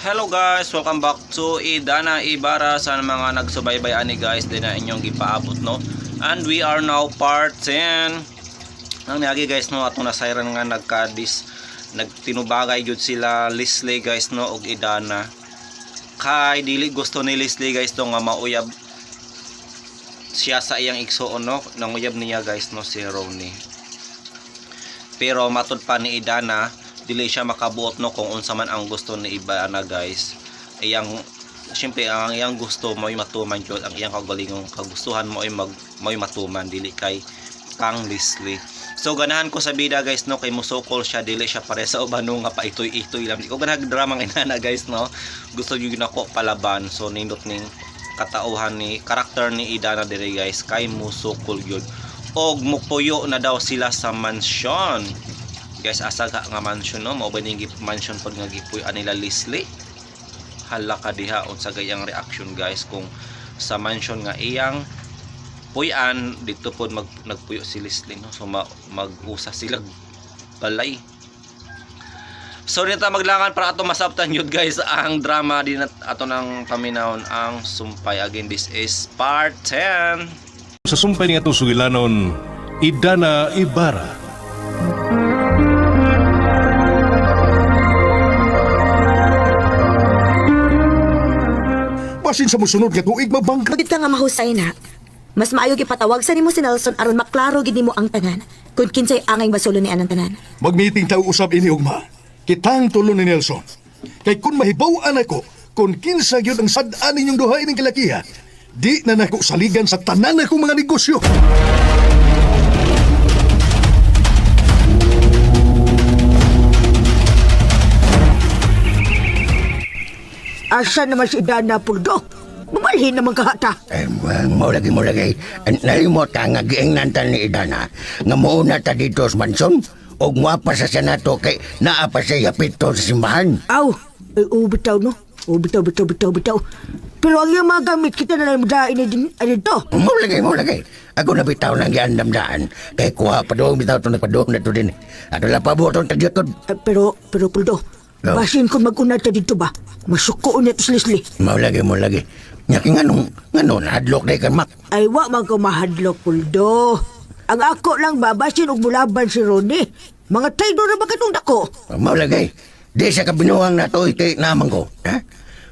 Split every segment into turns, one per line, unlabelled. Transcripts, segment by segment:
Hello guys, welcome back to Idana Ibarra. Sa mga nagsubaybay ani guys, din na inyong gipaabot no. And we are now part 10. Ang nagi guys no, atong nasayran nga nagtinubagay gyud sila Leslie guys no og Idana. Kay dili gusto ni Leslie guys to nga mauyab siya sa iyang igsoon no, nanguyab niya guys no si Ronnie. Pero matud pa ni Idana, dili siya makabuot no kung unsa man ang gusto ni Idana guys. Iyang syempre ang iyang gusto mo'y matuman jud, ang iyang kagalingon kagustuhan mo ay mo'y matuman dili kay kang Leslie. So ganahan ko sa bida guys no kay musukol siya, dili siya pare sa ubano nga paitoy-itoy lang. Di ko ganahan drama ng inana guys no. Gusto jud nako palaban. So nindot ning katauhan ni karakter ni Idana dire guys kay musukol gyud. Og mupuyo na daw sila sa mansion. Guys, asa nga mansion no, mao ba ning mansion pod nga gipuy anila Leslie? Hala ka diha unsa gayang reaction guys kung sa mansion nga iyang puyan dito pod nagpuyo si Leslie no. So mag-usa sila balay. So dito maglangan para ato masabtan yun guys ang drama din ato nang paminawon ang sumpay. Again, this is part 10.
Sa sumpay nga itong sugilanon, Idana Ibarra.
Basin sa musunod nga tuig mabangka.
Bagit ka nga mahusay na. Mas maayo gipatawag sa nimo si Nelson aron maklaro gid nimo ang tanan. Kung kinsay angay masulo ni anang tanan.
Mag-meeting tayo usab ini ugma. Kitang tulo ni Nelson. Kay kun mahibaw-an ako, kung kinsa gyud ang sad-an ninyong duha ining kalakiha, di na nako saligan sa tanan akong mga negosyo.
Asa naman si Idana Puldo? Bumalhin naman kahata.
Mo lagi. Nalimot ka nga giingnan ni Idana. Nga muuna ta dito sa mansion. O pa sa Senato kay naa pa siya yapito sa simbahan.
Aw, bitaw no? Bitaw. Pero ang iyong mga gamit, kita na lang madain na din to.
Mo lagi. Ako na bitaw lang giandam-daan. Kay kuha pa doon bitaw ito nagpadoon na ito din. At wala pa buoton tagyakod.
Pero Puldo,
No.
basin kung mag-una ta dito ba? Masuko na ito si Leslie.
Mo lagi. Nyaki nga hadlok na ikan mak.
Ay, wa man ko mahadlok, Puldo. Ang ako lang ba, basin og mulaban si Ronnie. Mga traidor na ba katong dako?
Mo lagi. Di siya ka binuwang na ito kay naman ko. Ha?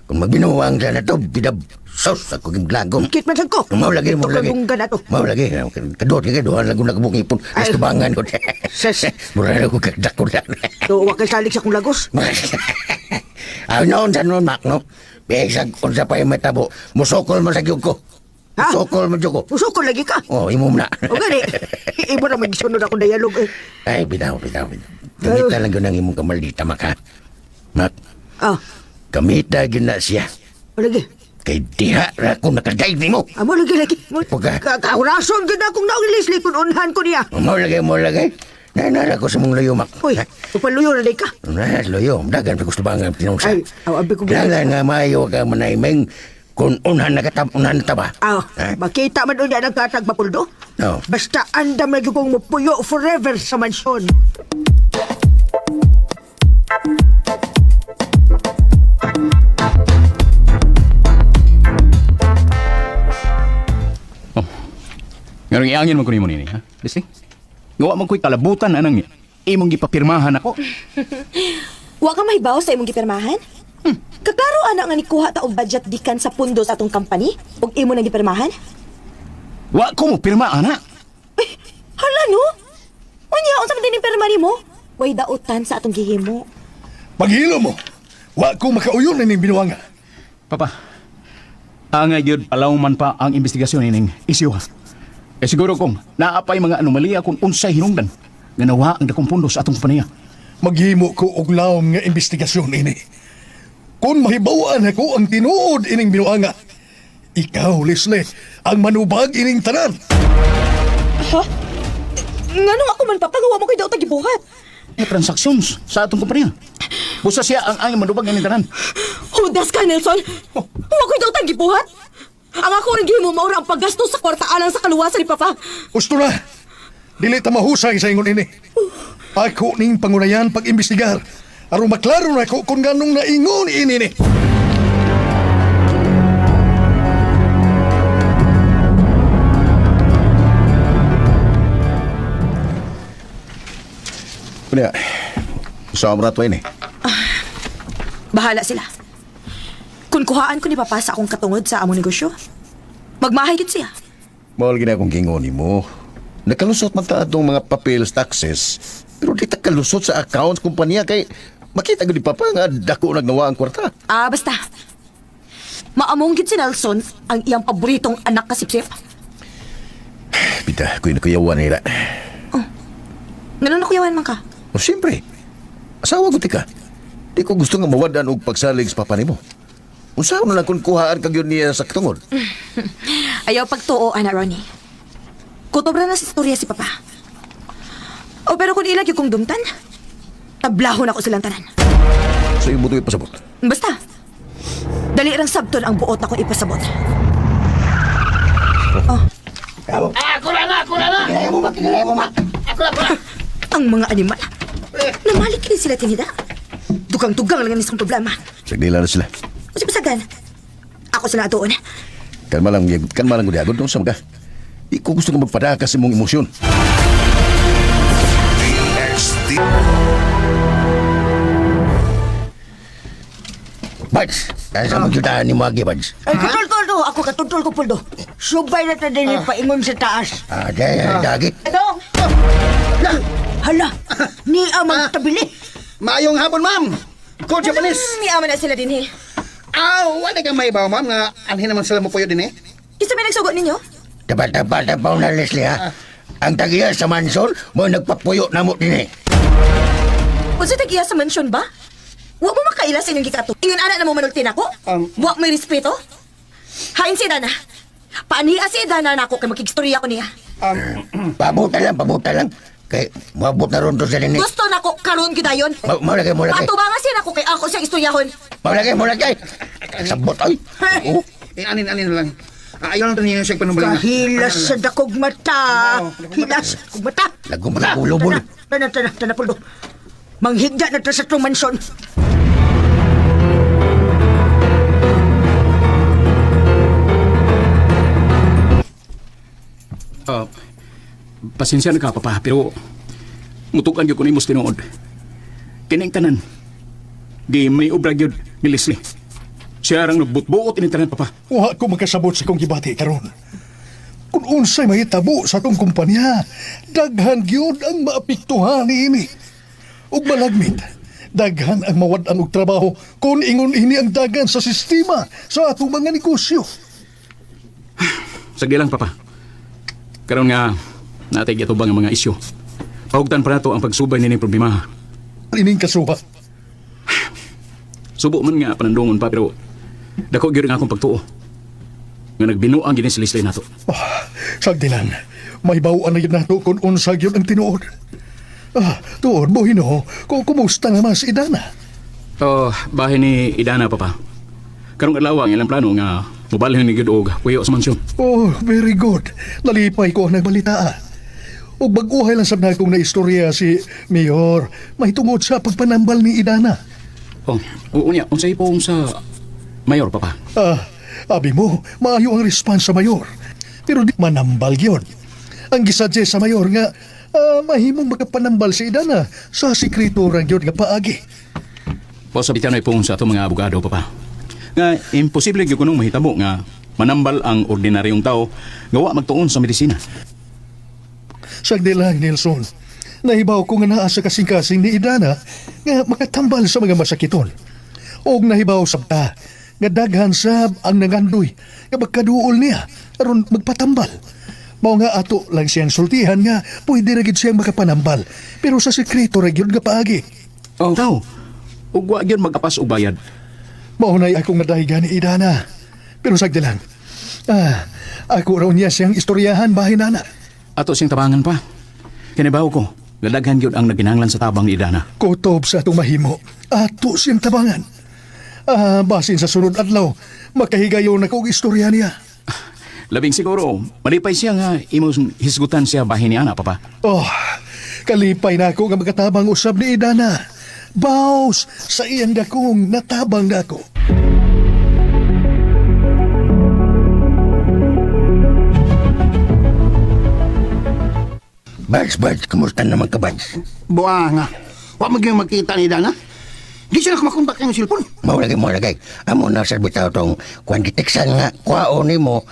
Kung magbinuwang siya na ito, bidab sos ako giblagom.
Kit man ko.
Mo lagi.
Tukagunggan na to.
Mau lagi, kadot ka doon lagu nak bungi pun
Ay.
istubangan ko.
Ses.
Murah aku kedak ko dan.
So, wa kay salik sa kong lagos.
Noon sa noon mak no. Biasa unsa pa yung matabo. Musokol man sa gyud ko.
Ha?
Musokol man gyud ko.
Usok ko lagi ka.
Oh, imo na.
O gani, ibo na magsunod akong dialog eh.
Ay, bitaw. Gamita lang yun ang imong kamaldita mak ha. Mak,
Ah,
gamita gyud na siya.
o lagi.
Kay diha ra ko nakadayeg nimo.
Amo lagi.
Pagka-
Kahurason gid akong naong Leslie kung unhan ko niya.
Mau lagi. Nana ko sa mong layo mak.
Uy, upaluyo na day ka.
Nah, loyo, dagan pa gusto bangang tinungsa.
Ay, abi ko
Dagan nga mayo ka manaymeng kung unhan na taba.
Makita man doon yan ang katag mapuldo.
No.
Basta andam na kong mupuyo forever sa mansyon.
Ngarang iangin mo ko nimo nini, ha? Leslie? Gawa man ko'y kalabutan, anang imong gipapirmahan ako.
Wa ka mahibaw sa imong gipirmahan? Kaklaro ana nga nikuha ta og budget gikan sa pundo sa atong company ug imo nang gipirmahan?
Wa ko mo pirma, ana.
Hala no? Unya unsa man din pirma nimo? Way dautan sa atong gihimo.
Paghilo mo, wa ko makauyon na ning binuwanga.
Papa, angay gyud palawman pa ang investigasyon ining isyu, ha? Siguro kung naapay mga anomalya kung unsay hinungdan nga nawa ang dakong pundo sa atong kompanya.
Maghimo ko og lawom nga investigasyon ini. Kung mahibaw-an ako ang tinuod ining binuanga, ikaw, Leslie, ang manubag ining tanan.
Nganong ako man papagawa mo kay daw gibuhat?
May transactions sa atong kompanya. Busa siya ang angin manubag ng tanan.
Hudas ka, Nelson! Wa ko'y daw gibuhat? Ang ako rin gihimo maura ang paggastos sa kwarta alang sa kaluwasan ni Papa.
Gusto na, dili ta mahusay sa ingon ini. Ako ning pangunayan pag-imbestigar Aron maklaro na ko kung ganong naingon ini ni.
Kunya, sa amrat ini.
Bahala sila. Kung kuhaan ko ni Papa sa akong katungod sa among negosyo, magmahay gid siya.
Mawal gina akong gingon mo. Nakalusot man ta atong mga papels, taxes, pero di ta kalusot sa accounts kumpanya kay makita gud ni Papa nga dako nagnawa ang kwarta.
Basta. Maamong gid si Nelson ang iyang paboritong anak kasipsip.
Bita, kuy nakuyawan nila.
Ganun na kuyawan man ka.
O siyempre, asawa ko ka. Di ko gusto nga mawadan og pagsalig sa papa nimo. Unsa na lang kung kuhaan kag yun niya sa katungod?
Ayaw pagtuo, Ana Ronnie. Kutobra na sa istorya si Papa. Pero kung ilagyo kong dumtan, tablahon ako silang tanan.
So yung buto ipasabot.
Basta, dali rang sabton ang buot ako ipasabot.
Kinalay mo, ma.
Ang mga animal, namalik rin sila tinida. Dugang-dugang lang ang isang problema.
Sagdila na sila.
O si Pasagan, ako sila atoon.
Kalma lang gud agad nung ka. Di ko gusto nga magpadaka sa mong emosyon.
Bads, nasa magyutaan ni Magi, Bads.
Ay, katol ko, ako katutol ko, Puldo. Subay na ta din paingon sa taas.
Dagit.
Hala, ni amang tabili.
Maayong hapon, ma'am. Coach Japanese.
Ni ama na sila din eh.
Wala kang may bawa, ma'am, nga anhin naman sila mo puyo din eh.
Isa may nagsugot ninyo?
Tapat-tapat na Leslie, ha? Ang tagiya sa mansyon, mo nagpapuyo na mo din eh.
O sa tagiya sa mansyon ba? Huwag mo makaila sa inyong gikato. Ingon anak na mo manultin ako? Huwag may respeto? Hain si Dana. Paaniya si Dana na ako kay makigstorya ko niya.
Pabuta lang. Kay, mabot na ron to sa nini.
Gusto na ko karon gidayon.
Maulagay.
Patubangan siya ako kay ako siyang istoryahon.
Maulagay. Sabot, ay. Oh.
Anin na lang. Ayaw lang niya siya panumbalik.
Kahilas sa dakog mata. Hilas, dakog mata.
Nagumata ulo-bulo.
Tana, Puldo. Manghigda na ta sa itong mansyon.
Pasensya na ka, Papa, pero mutukan yun ko ni Mus tinuod. Kining tanan, di may obra yun ni Leslie. Siya rang nagbutbuot ini tanan, Papa.
Wa ko makasabot sa kong gibati karon. Kung unsay mahitabo sa tong kumpanya, daghan gyud ang maapektuhan niini. Ug malagmit, daghan ang mawad-an og trabaho kung ingon ini ang dagan sa sistema sa atong mga negosyo.
Sagdi lang, Papa. Karon nga, natay atubang ang mga isyo. Pahugtan pa nato ang pagsubay nining problema.
Ining kasuha.
Subo man nga panandungon pa, pero dako gyud nga akong pagtuo. Nga nagbinuang gini si Leslie nato.
Sagdi lang, may bawaan na yun nato kung unsa yun ang tinuod. Tuon mo hino, kung kumusta nga mas Idana?
Bahay ni Idana, Papa. Karong adlaw ang ilang plano nga mubalhin ni Gud og puyo sa mansyon.
Oh, very good. Nalipay ko ang nagbalita. Ug bag-uhay lang sab na kong naistorya si Mayor mahitungod sa pagpanambal ni Idana.
Unya, unsay pong sa Mayor, Papa?
Abi mo, maayo ang response sa Mayor. Pero di manambal yun. Ang gisadye sa Mayor nga, mahimong makapanambal si Idana sa sikreto ra gyud nga paagi.
Sabitan ay pong sa atong mga abogado, Papa. Nga, imposible gyud kunong mahitabo nga manambal ang ordinaryong tao nga wa magtuon sa medisina.
Sagdi lang, Nelson. Nahibaw ko nga naa sa kasing-kasing ni Idana nga makatambal sa mga masakiton. Og nahibaw sabta nga daghan sab ang nangandoy nga magkaduol niya aron magpatambal. Mao nga ato lang siyang sultihan nga pwede ra gid siyang makapanambal pero sa sekreto ra gyud nga paagi.
Tao, ug wa gyud magapas og bayad.
Maunay akong nadahigan ni Idana. Pero sagdi lang. Ako raw niya siyang istoryahan bahin nana.
Ato siyang tabangan pa. Kinibaw ko, gadaghan gyud ang naginanglan sa tabang ni Idana.
Kutob sa atong mahimo. Ato siyang tabangan. Basin sa sunod adlaw, makahigayon na kong istorya niya.
Labing siguro, malipay siya nga imong hisgutan siya bahin ni Ana, Papa.
Kalipay na ako nga magatabang usab ni Idana. Baos sa iyang dakong natabang dako.
Bads, kumusta naman ka, Bads?
Buwa nga. Wa maging magkita ni Idana. Di siya nakakontak yung cellphone.
Maulagay. Amo na sa bitaw tong kwan deteksan nga kwaon nimo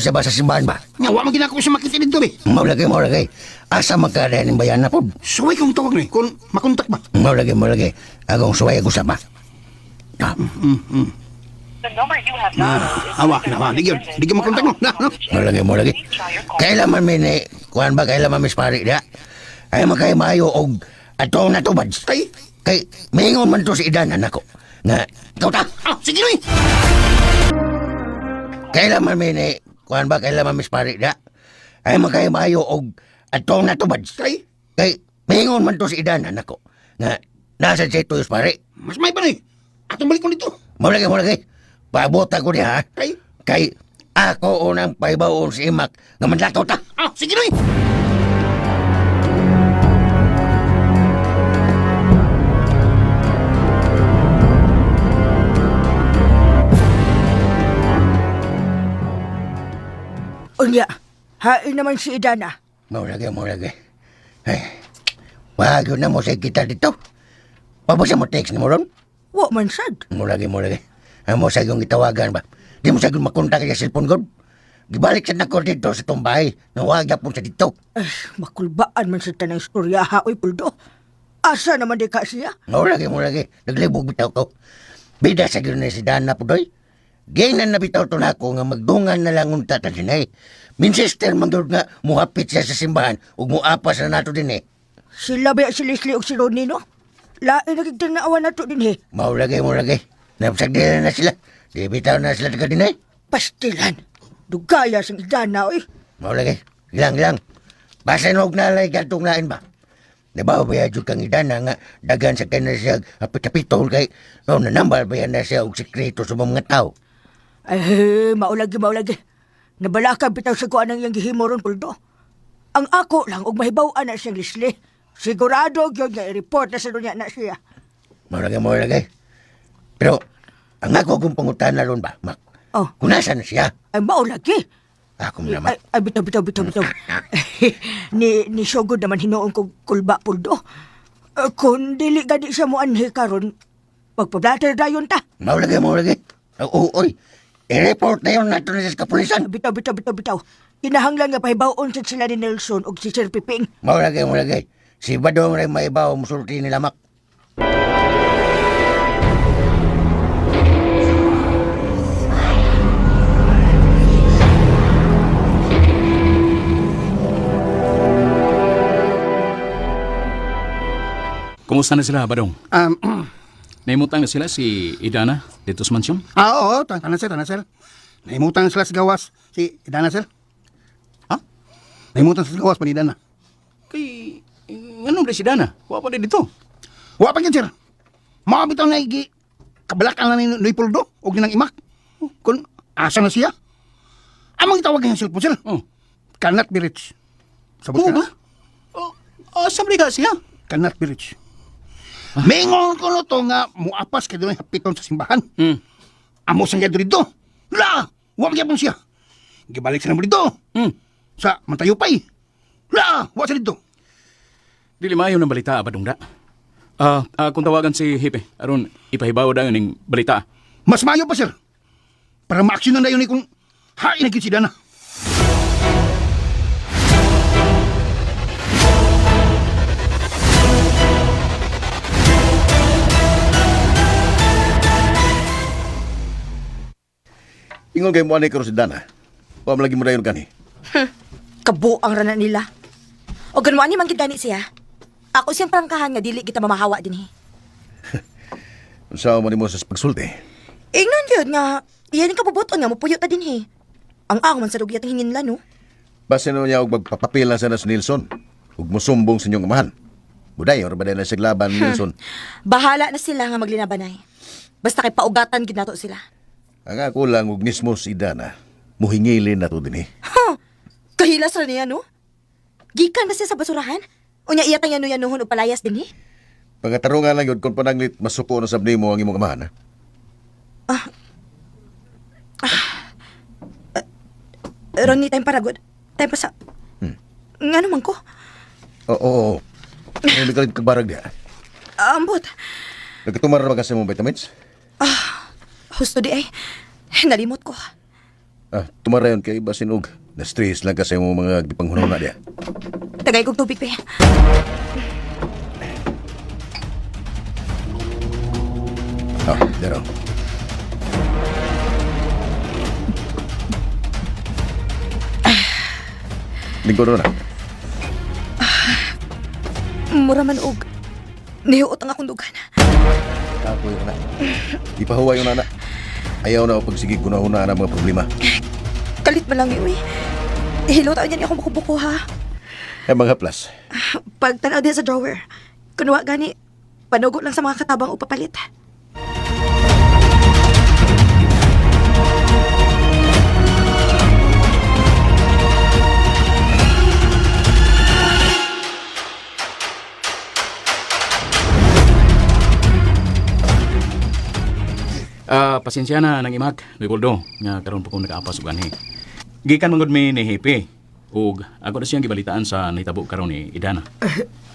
sa basa simbahan ba?
Nga, wa maging ako siya makita dito, be.
Maulagay. Asa magkadayan ng bayan na po?
Suway kong tawag ni, kung makontak ba?
Maulagay. Agong suway ako sa ba? Ah,
Awa, di ka makontak mo. Na, no?
maulagay. Kailan man may ni, kwan ba kailan man may spari da? Ay magkay maayo og atong na to, Bads. Kay mingon man to si Idana nako. Nga, ikaw ta.
Sige, Noy.
Kailan man may ni, kwan ba kailan man may spari da? Ay magkay maayo og atong na to, Bads. Kay mingon man to si Idana nako. Nga, nasa siya to yung spari.
Mas may pa, Noy. Atong balik ko dito.
Maulagay. Paabot ako niya, ha? Kay ako unang paibaon si Imak nga manlakaw ta.
Sige, Noy.
Unya, hain naman si Idana.
Maulagay. Ay, wag yun na mo sa kita dito. Pabasa mo text ni mo ron?
Wa man sad.
Maulagay. Amo sa yung itawagan ba? Di mo sa yung makontak sa cellphone ko. Gibalik sa nako dito sa tumbay. Nawag po sa dito.
Ay, makulbaan man sa tanang istorya ha, oy Puldo. Asa naman di ka siya?
Maulagay. Naglibog bitaw ko. Bida sa gano'n si Dana po doy. Gainan na bitaw to na ako nga magdungan na lang unta ta din eh. Min sister manggod nga muhapit siya sa simbahan ug muapas na nato din eh.
Sila ba si Leslie o si Ronnie, no? Lain nagigdang na awan na to din, he.
Maulagay. Napsagdilan na sila. Di bitaw na sila taga din eh.
Pastilan. Dugaya sang Idana, oy.
Maulagay. Ilang. Basta nog nalay gatong lain ba? Nabaw ba yadyo kang Idana nga dagan sa kanya siya apit-apitol kay nanambal ba yan na siya og sekreto sa mga tao.
Ay, maulagi. Nabalakag bitaw sa kuan ang iyang gihimo ron, Puldo. Ang ako lang og mahibaw-an na siyang Leslie. Sigurado gyud nga i-report na sa dunya na siya.
Maulagay. Pero ang ako kung pangutana ron ba, Mak?
Oh.
Kung nasa na siya?
Ay, maulagi.
Ako mo naman.
Ay, bitaw. ni Shogod naman hinoon kong kulba, Puldo. Kung dili gadi siya mo anhi karon, magpablatter dayon ta.
Maulagay. Oy. I-report na yun nato na sa kapulisan.
Bitaw. Kinahanglan nga pahibaw-on sa sila ni Nelson og si Sir Piping.
Maulagay. Si Badong rin maibaw musulti nila, Mak.
Kumusta na sila, Badong? Naimutang na sila si Idana dito sa mansyon?
Oo, tanan sir. Naimutan sila sa gawas. Si Idana, sir.
Ha?
Naimutan sila sa gawas pa ni Idana.
Kay, anong ba si Idana? Wa pa rin dito.
Wa pa yan, sir. Mga bitaw na kabalakan na ni Noy Puldo o ginang Imak. Kung asa na siya. Amang itawag yung cellphone, sir.
Oh.
Cannot be reached. Sabot
Oo
ka
ba?
na?
Sabri ka siya?
Cannot be reached. Mingon ko no to nga muapas kay doon hapiton sa simbahan. Amo sang yadro dito. La, wa magyapon siya. Gibalik sa namo dito. Sa Mantayupay. La, wa sa dito.
Dili maayo ng balita, Badong da. Kung tawagan si Hipe, aron ipahibaw da ng balita.
Mas mayo pa, sir. Para ma-aksyonan na yun kung hain na si Dana.
Ingon kay mo anay karo si Dana. Wa lagi mo dayon kani.
Kabuang rana nila. O ganun ani man gid siya. Ako siyang prangkahan nga dili kita mamahawa din
Unsa man nimo sa pagsulti?
Ingnan yun nga, iyan ka pubuton nga, mapuyot ta din Ang man sa dugyat ng hingin no?
Base na niya og magpapapil na sana sa Nilson. Ug mosumbong sa inyong amahan. Buday, or ba na siglaban ni Nilson?
Bahala na sila nga maglinabanay. Basta kay paugatan gid nato sila.
Ang ako lang og mismo si Dana. Muhingilin na to din
Kahilas ra niya, no? Gikan na siya sa basurahan? Unya iya tang yanuhon og palayas din
Pangatarungan lang yun kung pananglit masuko na sabni mo ang imong amahan, ha?
Ronnie, time paragod. Time pa sa... Nga naman ko.
Oo. Hindi ka rin kagbarag niya.
Ambot.
Nagkatumara na ba kasi mong vitamins?
Husto di ay. Nalimot ko.
Tumara yun kay basin og. Na-stress lang kasi mong mga gipanghunaw na niya.
Tagay kong tubig pa.
Dero. Lingkod na.
Mura man og. Nihuot ang akong dugan.
Ako yun na. Ipahuwa yun na. Ayaw na ako pagsigig guna-una na mga problema.
Kalit man lang yun eh. Hilo tayo niyan akong buko-buko ha.
Ay mga plus.
Pag tanaw din sa drawer. Kunuwa gani. Panugot lang sa mga katabang o papalit.
Pasensya na nang imag, Leopoldo, nga karon po kong nakaapas og anhi. Gikan mangod mi ni Hepe, ug ako na siyang gibalitaan sa nahitabo karon ni Idana.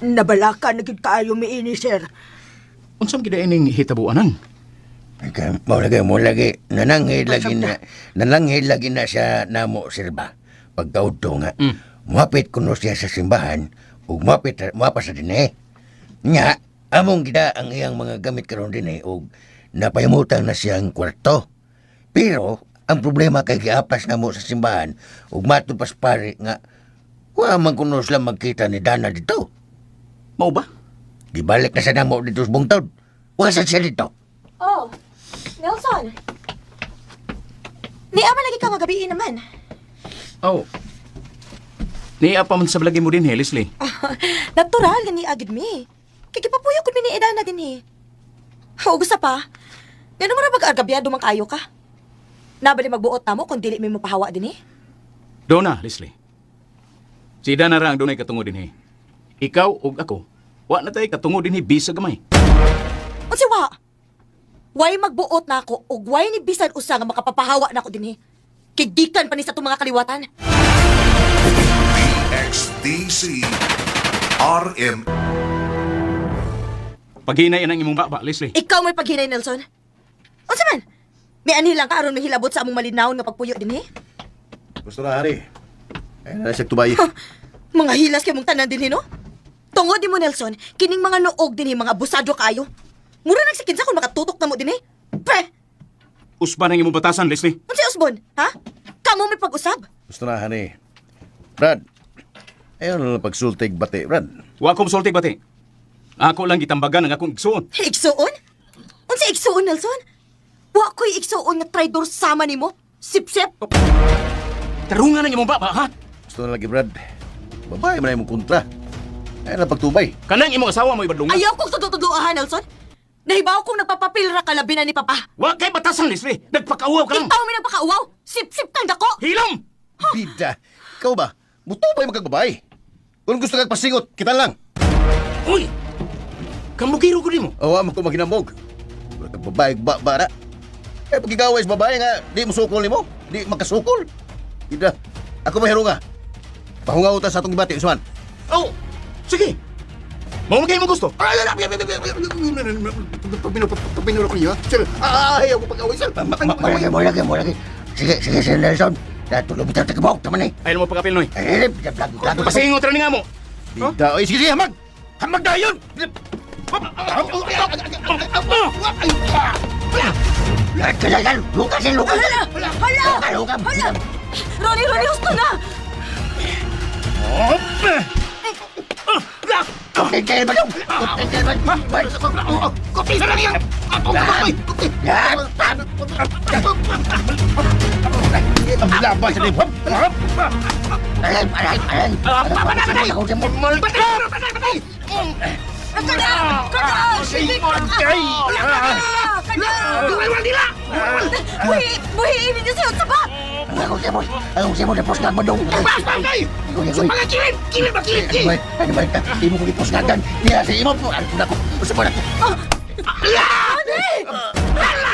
Nabalaka na gid kaayo miini, sir.
Unsam gid ining hitabuanan?
Mo lagi nananghid lagi na siya namo sirba. Pagkaudto nga. Muapit kuno siya sa simbahan ug muapa sa dinhi. Nya among gida ang iyang mga gamit karon dinhi ug napayamutang na siyang kwarto. Pero ang problema kay giapas na mo sa simbahan ug matupas pare nga wa man kuno sila magkita ni Dana dito.
Mao ba?
Gibalik na sa namo dito sa bungtod. Wa sa siya dito.
Oh, Nelson. Ni ama lagi ka magabiin naman.
Oh. Niya pa man sa balagi mo din, Leslie.
Natural gani agad mi. Kikipapuyo ko ni Edana din eh. O gusto pa? Ngano mo na mag-agabyado mang kayo ka? Nabali magbuot na mo kung dili may mapahawa din eh.
Dona, Leslie. Si Idana ra ang dunay katungo din Ikaw ug ako, wa na tay katungo din bisa gamay.
Unsi wa? Way magbuot na ako ug way ni bisan usa nga makapapahawa na ako din eh. Kigikan pa ni sa itong mga kaliwatan.
XDC RM.
Paghinay ang imong baba, Leslie.
Ikaw may paghinay, Nelson. Unsa man? May anhi lang ka aron may hilabot sa among malinawon nga pagpuyo din eh.
Gusto na, Hari. Ay na siya tubay.
Mga hilas kay mong tanan din no? Tungod di mo, Nelson, kining mga noog din mga abusado kayo. Mura nagsikin sa kung makatutok na mo din eh. Pre!
Usba nang imong batasan, Leslie.
Unsi Osbon, ha? Kamo may pag-usab.
Gusto na, Hani. Brad, ayaw na lang pagsultig bati, Brad.
Wa ko sultig bati. Ako lang gitambagan ang akong igsuon.
Igsuon? Unsi igsuon, Nelson? Wa ko'y igsuon nga traidor sama nimo. Sip-sip.
Tarungan ang imong baba, ha?
Gusto na lagi, Brad. Babae man na imong kontra. Ayaw na pagtubay.
Kanang imong asawa mo ibadlungan.
Ayaw kong tututuduahan, Nelson. Nahibaw kong nagpapapil ra kalabi na ni Papa.
Wa kay batasan, Leslie. Nagpakauaw ka lang.
Ikaw may nagpakauwaw. Sip-sip kang dako.
Hilom!
Bida, ikaw ba? Mutubay magkagbabae. Kung gusto kang pasingot, kita lang.
Uy! Kamugiro ko mo.
Awa mo kung maginambog. Wala kang babae, bara. Eh, pagigaway sa babae nga, di mo sukol ni mo. Di magkasukol. Bida, ako mahiro nga. Pahungaw ta sa atong gibati, Usman.
Oh! Sige! Mao mo kayo mo gusto.
Pabinuro ko niya. Sir, ayaw ko pag-away, sir.
Mo lagi. Sige, Sir Nelson. Tulog bitaw takabok, taman eh.
Ayaw mo pagkapil, Noy.
Lago.
Pasingot rin nga mo.
Bida, oy, sige, hamag!
Hamag na yun!
Kailangan, lukasin.
Hala! Ronnie, gusto na!
Kaya ba yung?
Kopi sa lang yan! Ang laban sa limham!
Ayan.
Kada! Sige! Kada!
wala nila!
Buhiin ninyo siya sa ba?
Ang siya mo na post na badong.
Bas, bagay! Sa mga kilid! Kilid ba, kilid?
Ano ba ito? Di mo ko ipos na gan. Niya sa imo po. Ano na ko? Usa mo na.
Hala!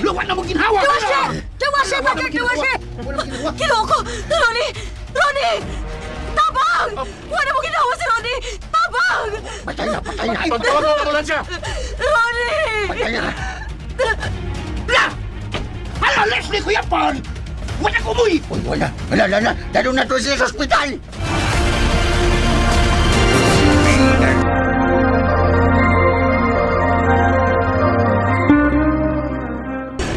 Luwa na mo ginhawa!
Dawa siya! Bakit dawa siya?
Kiloko! Ronnie! Ronnie! Tabang! Wala mo ginawa si Ronnie! Tabang!
Patay na, patay na.
Pagtawag ng ambulansya!
Ronnie!
Patay na.
La! Hala, Leslie, Kuya Paul! Wala ko mo eh!
Uy, wala. Wala. Dalo na to sila sa ospital.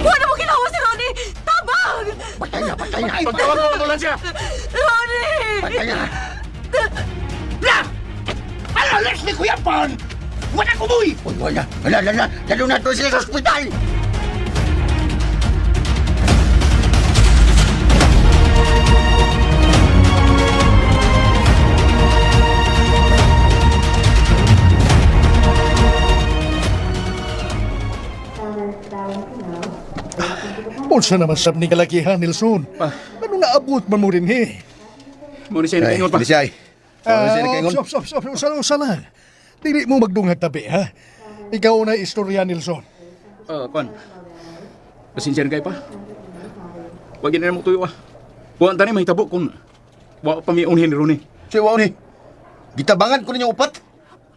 Wala mo ginawa si Ronnie! Tabang!
Patay na.
Pagtawag ng ambulansya!
Ronnie!
Patay na.
La! Hala, Leslie, Kuya Paul! Wala ko mo eh!
Uy, wala. Dalo na to sila sa ospital.
Unsa naman sab ni kalakihan, Nelson? Ano naabot man mo rin, he?
Muna siya nakaingon pa.
Lisay.
Usa lang. Dili mo magdungag tabi, ha? Ikaw na istorya, Nelson.
Kwan. Pasensya na kayo pa. Wag na mo tuyo ah. Huwag tani mahitabo kung wala pa may unhin ni Ronnie.
Siya, wow ni. Gitabangan ko ninyong upat.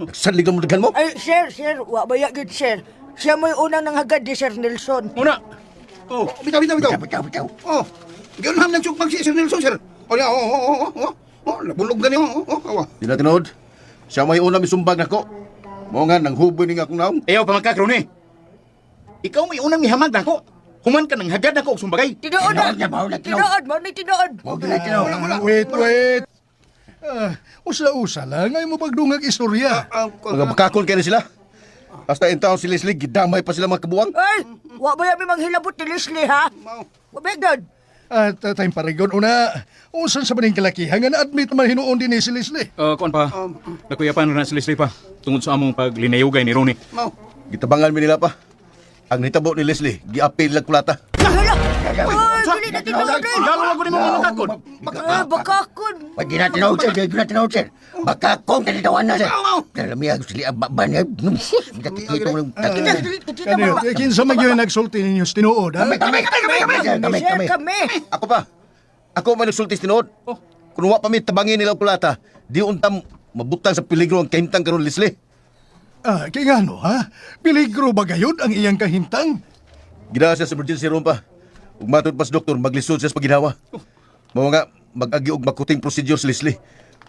Nagsalig mo daghan mo.
Ay, sir, wa ba yagid, sir? Siya mo'y unang nanghagad ni Sir Nelson.
Muna! Oh,
Bitaw!
Bitaw.
Oh, gano'n lang sukpag si Sir Nelson, sir. O niya, nabulog na niyo. Awa.
Di na tinood. Siya may una misumbag na ko. Mo nga, nang huboy ni nga akong naong.
ayaw pa magkak, Ronnie. Ikaw may unang mihamag na ako. Human ka nang hagad na ako og sumbagay.
Tinuod na! Tinuod mo, ni tinuod!
Wait. Usa-usa lang ay mo pagdungag istorya.
Mga bakakon kayo na sila. Hasta in taon si Leslie, gidamay pa sila mga kabuwang.
Ay! Wa ba yan may manghilabot ni Leslie, ha? Wa ba yan?
At time parigon una, unsan sa maning kalakihan nga na-admit man hinuon din ni si Leslie.
Kwan pa. Nakuyapan na si Leslie pa. Tungod sa among paglinayugay ni Ronnie.
Gitabangan mi nila pa. Ang nitabo ni Leslie, giapil lang kulata.
Ay, dili na tinuod eh!
Galaw ako ni mga makakon.
Bakakon!
Pwede na tinawag, sir. Baka kong kanitawanan, sir. Dalamiyag sila banib. Nakikita mo lang.
Kanyo, kinsa man yun nagsulti ninyo sa tinuod, ha?
Kami!
Ako pa. Ako may nagsultis tinood. Kung wa pa mi tabangin nila ang kulata, di untam mabutang sa peligro ang kahimtang karon Leslie.
Kaya nga no, ha? Peligro ba gayod ang iyang kahintang?
Ginawa siya sa emergency room pa. Ug matod pa sa doktor, maglisod siya sa paginawa. Mao nga, mag-agi og makuting procedure si Leslie.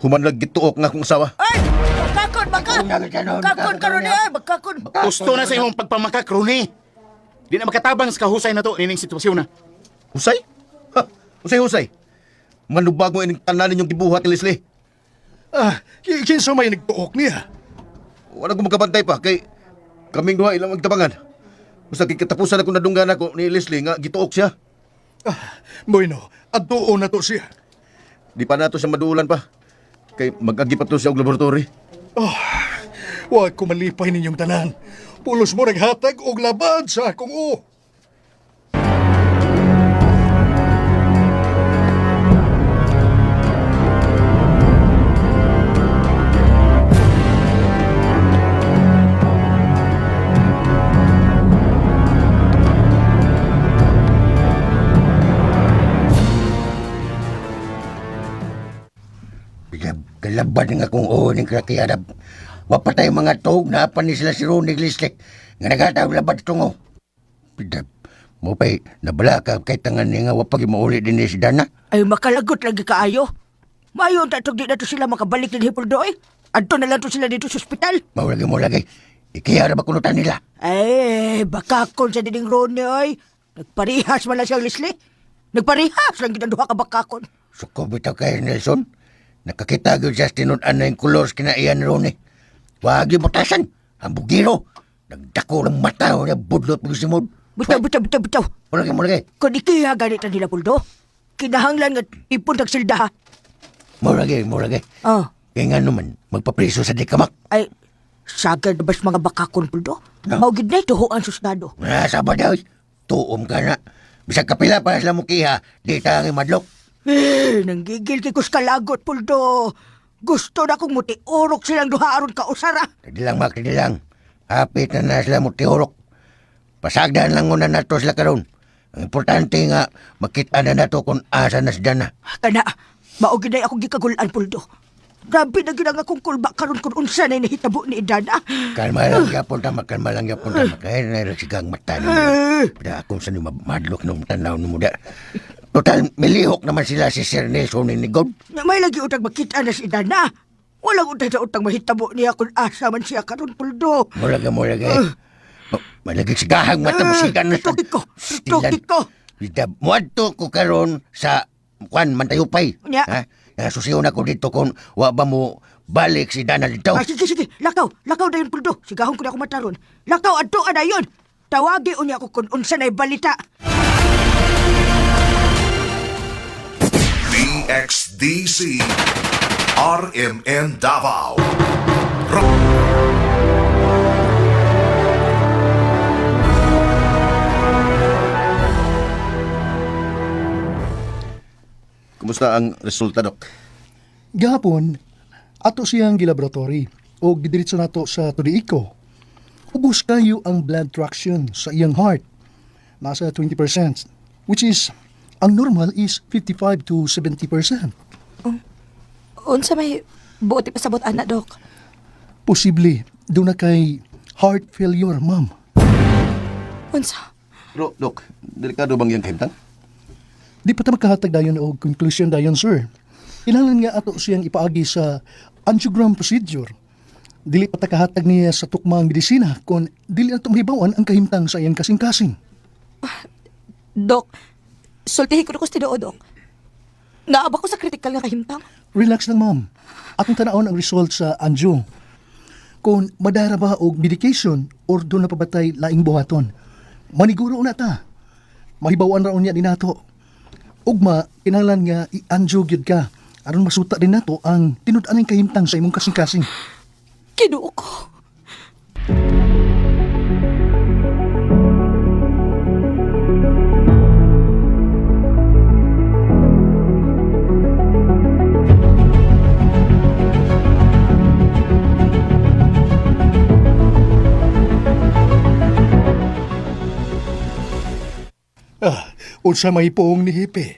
Human lang gituok nga akong asawa.
Ay! Bakakon karon ni ay! Bakakon!
Gusto na sa imong pagpamakak, Ronnie. Di na makatabang sa kahusay na to nining sitwasyon na.
Husay? Ha? Husay. Manubag mo ining tanan ninyong gibuhat ni Leslie.
Kinsa may nagtuok niya?
Wala ko magkabantay pa, kay kaming duha ilang magtabangan. Basta kikatapusan ako nadunggan ako ni Leslie nga gituok siya.
Bueno, adtuon na to siya.
Di pa nato siya maduulan pa. Kay mag-agi pa to siya og laboratory.
Huwag ko malipay ninyong tanan. Pulos mo naghatag og labad sa akong o.
Kalabad nga kung oo ng krakiyarab. Wapatay mga tog na apan ni sila si Ronnie Leslie. Nga naghatag labad tungo. Pidab. Mo pa'y nabala ka kay tangan niya nga wapag mauli din ni si Dana.
Ay, makalagot lagi kaayo. Mayon tatog di na to sila makabalik din hipuldo eh. Adto na lang to sila dito sa ospital.
Mo lagi. Ikiyarab ako nutan nila.
Eh, bakakon sa diding Ronnie ay. Nagparihas man lang siyang Leslie. Nagparihas lang ginanduha ka bakakon.
Suko bitaw kay Nelson. Nakakita ko siya tinudan na yung kulos kinaiyan ni Ronnie. Wag yung butasan. Ang bugiro. Nagdako ng mata o niya budlot mo simod.
Bitaw.
Mulagi.
Kung ikiha ganit na nila puldo, kinahanglan nga ipon tagsilda ha.
Mulagi.
Oh,
Kaya nga naman, magpapriso sa dikamak.
ay, Sagad na bas mga bakakon, Puldo. Maugid na ito ang susgado.
Nasa ba daw? Tuom ka na. Bisag kapila para sila mukiha, di tangi madlok.
Nanggigil kay kus kalagot, Puldo. Gusto na kong mutiurok silang duha aron ka usara.
Kadi lang, Mak, kadi lang. Hapit na sila mo tiurok. Pasagdan lang muna na to sila karon. Ang importante nga, makita na nato kung asa na si Dana.
Kana, maugid na akong gikagulan, Puldo. Grabe na ginang akong kulba karon kung unsa na nahitabo ni Idana.
Kalma lang yapon ta, kalma lang yapon ta. Kaya na sigang mata na mo. Pada akong sa madlok ng tanaw ni Muda. Total, milihok naman sila si Sir Nelson ni God.
Nga may lagi utang makita na si Idana. Walang utang sa utang mahitabo niya kung asa man siya karon, Puldo.
Mulaga. Malagi sigahang mata musikan na.
Tukik ko.
Muadto ko karon sa kwan mantayupay.
Nya.
Ha? Nasusiyon ako dito kung wa ba mo balik si Dana dito.
Sige. Lakaw na yun, Puldo. Sigahon ko na ako mataron. Lakaw, adto na yun. Tawagi unya ako kung unsa na'y balita.
DXDC RMN Davao.
Kumusta ang resulta, Dok?
Gahapon, ato siyang gilaboratory o gidiritso nato sa tudiiko. Ubus kayo ang blood traction sa iyang heart. Nasa 20%, which is, ang normal is 55 to 70%.
Unsa may buoti pasabot ana, Dok?
Posible, doon na kay heart failure, ma'am.
Unsa?
Pero, Dok, delikado bang yung kahimtang?
Di pa ta makahatag dayon o conclusion dayon, sir. Kailangan nga ato siyang ipaagi sa angiogram procedure. Dili pa ta kahatag niya sa tukmang medisina kung dili na tumahibawan ang kahimtang sa iyang kasing-kasing.
Dok, sultihi ko sa tinuod, Dok. Naaba ko sa critical nga kahimtang.
Relax lang, ma'am. Atong tanawon ang result sa angio. Kung madara ba og medication or doon na pabatay laing buhaton. Maniguro na ta. Mahibawan raon niya ni nato. Ugma, kinahanglan nga i-angio gyud ka aron masuta din nato ang tinud-aning kahimtang sa imong kasing-kasing.
Kinuo ko.
Unsa may poong ni Hipe?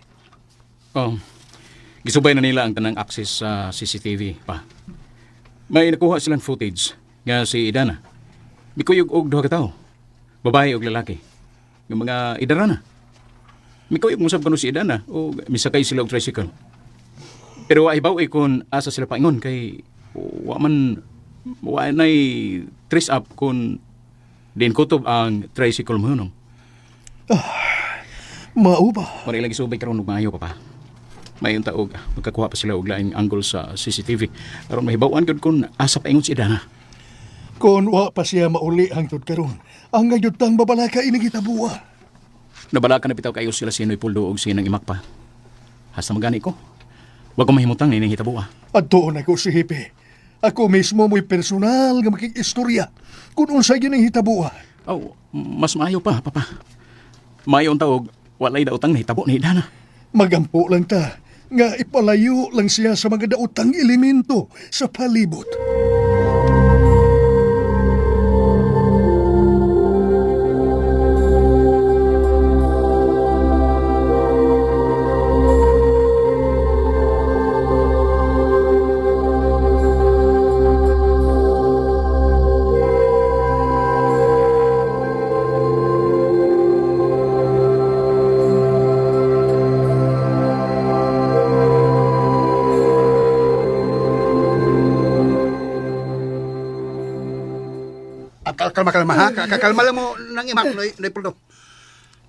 Gisubay na nila ang tanang access sa CCTV pa. May nakuha silang footage nga si Idana. Mikuyog og duha ka tawo. Babae og lalaki. Yung mga idarana. Mikuyog musab kanu si Idana o misakay sila og tricycle. Pero wa ibaw kung asa sila paingon kay wa nay trace up kung din kutob ang tricycle mo nung.
Mao ba?
Wala ilang isubay karon og maayo pa. Mayon ta og magkakuha pa sila og laing angle sa CCTV aron mahibaw-an gud kun asa paingon si Idana.
Kung wa pa siya mauli hangtod karon, ang ngayutang babalaka ining gitabuwa.
Nabala ka na bitaw kayo sila sinoy Puldo og sinang imak pa. Hasta magani ko. Wa ko mahimutang ni hitabo.
Adto na ko si Hipe. Ako mismo mo'y personal nga makikistorya kung unsa gyud ang hitabuwa.
Oh, mas maayo pa, papa. Maayo ang tawag, walay daotang nahitabo ni Idana.
Magampo lang ta nga ipalayo lang siya sa mga daotang elemento sa palibot.
Kalma ha. Kakalma lang mo nang imak noy Puldo.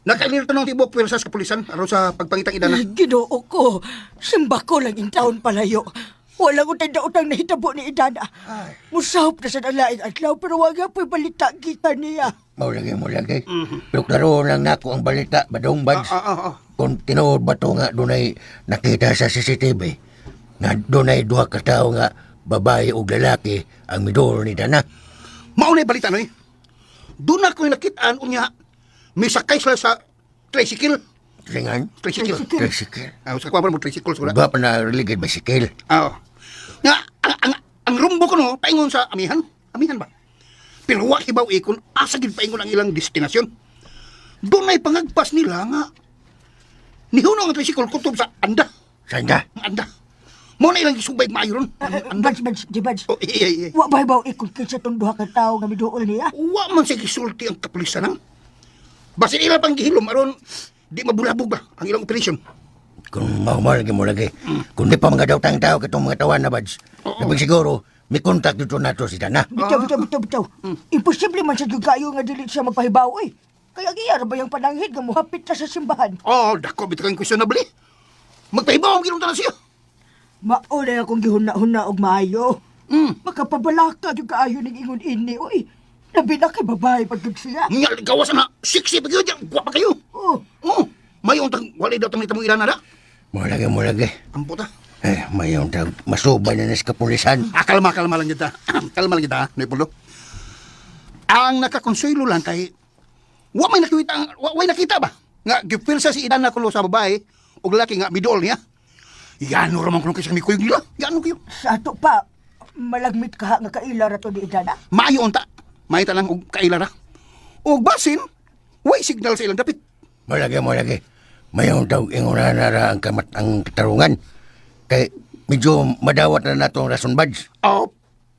Nakailito ng tibok pwersa sa kapulisan aron sa pagpangitang Idana.
Ginoo ko. Simba ko lang in taon palayo. Walang utang-utang nahitabo ni Idana. Musahop na sa nalaing adlaw pero wag apoy balita kita niya.
Maulagi. Pero klaro lang nako ang balita, Badong Bads. Kung tinuod ba to nga dunay nakita sa CCTV, nga dunay duha ka tawo nga babae ug lalaki ang midor ni Dana.
Maunay balita no eh. Doon ako yung nakitaan unya. May sakay sila sa tricycle.
Lingan?
Tricycle.
Tricycle.
Sa kwa mo tricycle sila.
Ba pa na religid bicycle.
Oo. Nga, ang rumbo ko no, paingon sa amihan. Amihan ba? Pero wa hibaw ikon, asagid paingon ang ilang destinasyon. Doon ay pangagpas nila nga. Nihunong ang tricycle kutob sa anda.
Saan ka?
Anda. Mo na ilang isubay maayo ron. Anda.
Bads, di bads.
Oh, iya.
Wa ba hibaw ikot kay sa itong duha ka tao nga miduol niya?
Wa man sa gisulti ang kapulisan nang. Basin ila pang gihilom aron di mabulabog ba ang ilang operasyon.
Kung mahumar mo lagi. Kung di pa mga daw tao katong mga tawan na bads. Kapag siguro, may kontak dito nato si Dana.
Bitaw. Imposible man sa kayo nga dili siya magpahibaw eh. Kaya giyara ba yung pananghid nga muhapit na sa simbahan?
Oh, dako bitaw kang questionable. Magpahibaw ang ginunta na siya.
Maulay akong gihuna-huna og maayo. Makapabalaka yung kaayo ng ingon ini, oy. Labi na kay babae pagkag siya.
Nga, gawas na. Siksi pa kayo dyan. Guwapa kayo.
Oh.
Mayong tang walay daw tang itong ilan na da.
Mo lagi.
Ang puta.
Mayroon tag masubay na sa kapulisan.
Kalma lang kita. Kalma lang kita, Noipulo. Ang nakakonsuelo lang kay wa may nakita ba? Nga gipilsa si Idan na kulo sa babae ug lalaki nga midol niya. Yan raman kuno kay sa mikoy nila. Yan kayo.
Sa ato pa, malagmit ka nga kailara to di idana.
Maayo unta. May talang og kailara. Og basin, way signal sa ilang dapit.
Mo lagi. Mayroon daw inguna na ang katarungan. Kay medyo madawat na nato ang rason badge.
Oh,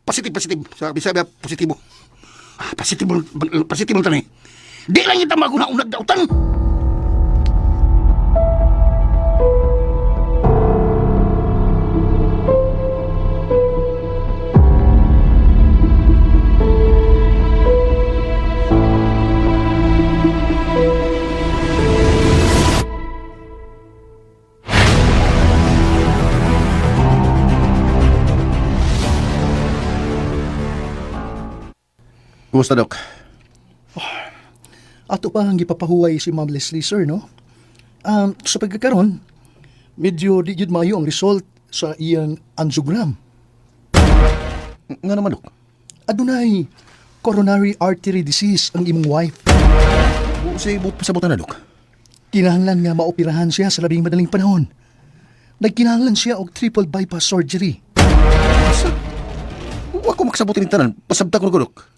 positive. Sabi positibo. Positibo tanay. Di lang kita maguna-unag dautan.
Kumusta, Dok?
Ato pa ang gipapahuway si Ma'am Leslie, sir, no? Sa pagkakaroon, medyo di yun mayo ang result sa iyang angiogram.
Nga naman, Dok.
Adunay coronary artery disease ang imong wife.
Pasabutan na, Dok.
Kinahanglan nga maoperahan siya sa labing madaling panahon. Nagkinahanglan siya og triple bypass surgery.
Huwag ko makasabutin yung tanan. Pasabta ko na, Dok.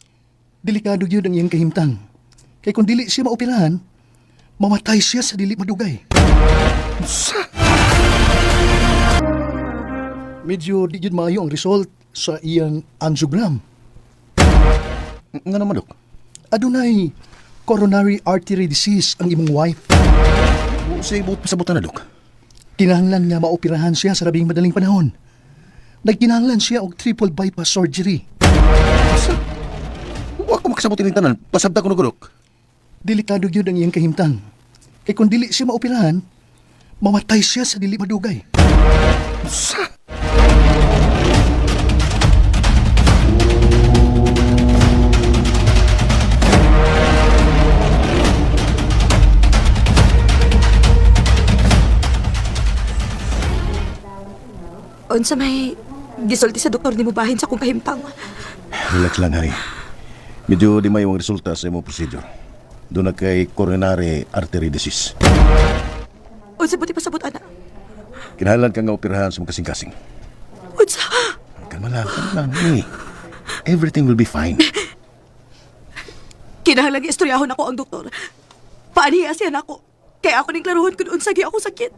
Delikado yun ang iyang kahimtang. Kaya kung dili siya maoperahan, mamatay siya sa dili madugay. Medyo di yun maayo ang result sa iyang angiogram.
Nga naman, Dok.
Adunay coronary artery disease ang imong wife.
Pasabutan na, Dok.
Kinahanglan nga maoperahan siya sa labing madaling panahon. Nagkinahanglan siya og triple bypass surgery.
Huwag ko makasabutin yung tanan. Pasabta ko na, Dok.
Delikado yun ang iyang kahimtang. Kaya kung dili siya maoperahan, mamatay siya sa dili madugay.
Unsa may gisulti sa doktor ni mo bahin sa kong kahimpang.
Relax lang, Hari. Medyo di may yung resulta sa imong procedure. Doon na kay coronary artery disease.
Unsa buti pasabot ana?
Kinahanglan ka nga operahan sa mga kasing-kasing.
Unsa?
Kalma lang. Everything will be fine.
Kinahanglan istoryahon ako ang doktor. Paaniya siya nako. Kaya ako ning klaruhon kung unsa gi ako sakit.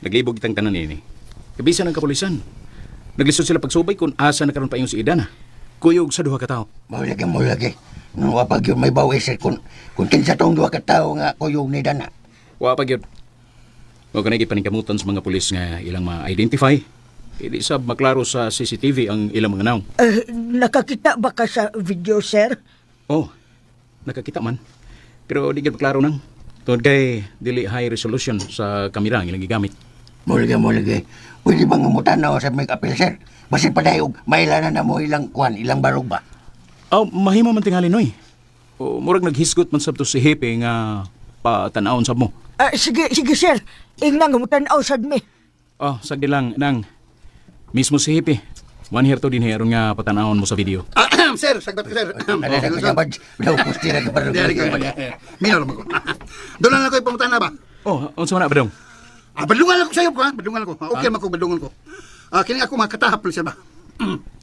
Naglibog itang tanan ini. Kabisa ng kapulisan. Naglisod sila pagsubay kung asa na karon pa yung si Idana. Kuyog sa duha ka tao.
Mo lagi. Nung wapag yun may bawi sir kung kinsa tong duha ka tao nga kuyog ni Dana.
Wa pa gyud. Wa kanay gipaningkamutan sa mga pulis nga ilang ma-identify. Hindi sab maklaro sa CCTV ang ilang mga naong.
Nakakita ba ka sa video, sir?
Oh, nakakita man. Pero di gyud maklaro nang. Tungod kay dili high resolution sa kamera ang ilang gigamit.
Mulga. Pwede bang umutan na sa may kapil, sir? Basi padayog, mailanan na mo ilang kwan, ilang barog ba?
Oh, mahimo man tingali noy. O murag naghisgot man sabto si Hepe nga patanawon sab mo.
Sige, sir. Ingnang umutanaw sad mi.
Oh, sagdi lang nang mismo si Hepe. One here to din heron nga patanawon mo sa video.
Sir, sagbat ka, sir.
Nalala ko niya, Badge. Bilaw, pustira ka barog.
Minaw naman ko. Doon lang ako ipamutan na ba?
Oh, unsa man na badong?
Badungan lang ko sa'yo, ha? Badungan lang ko. Okay naman ko, badungan ko. Kini ako makatahap lang siya ba?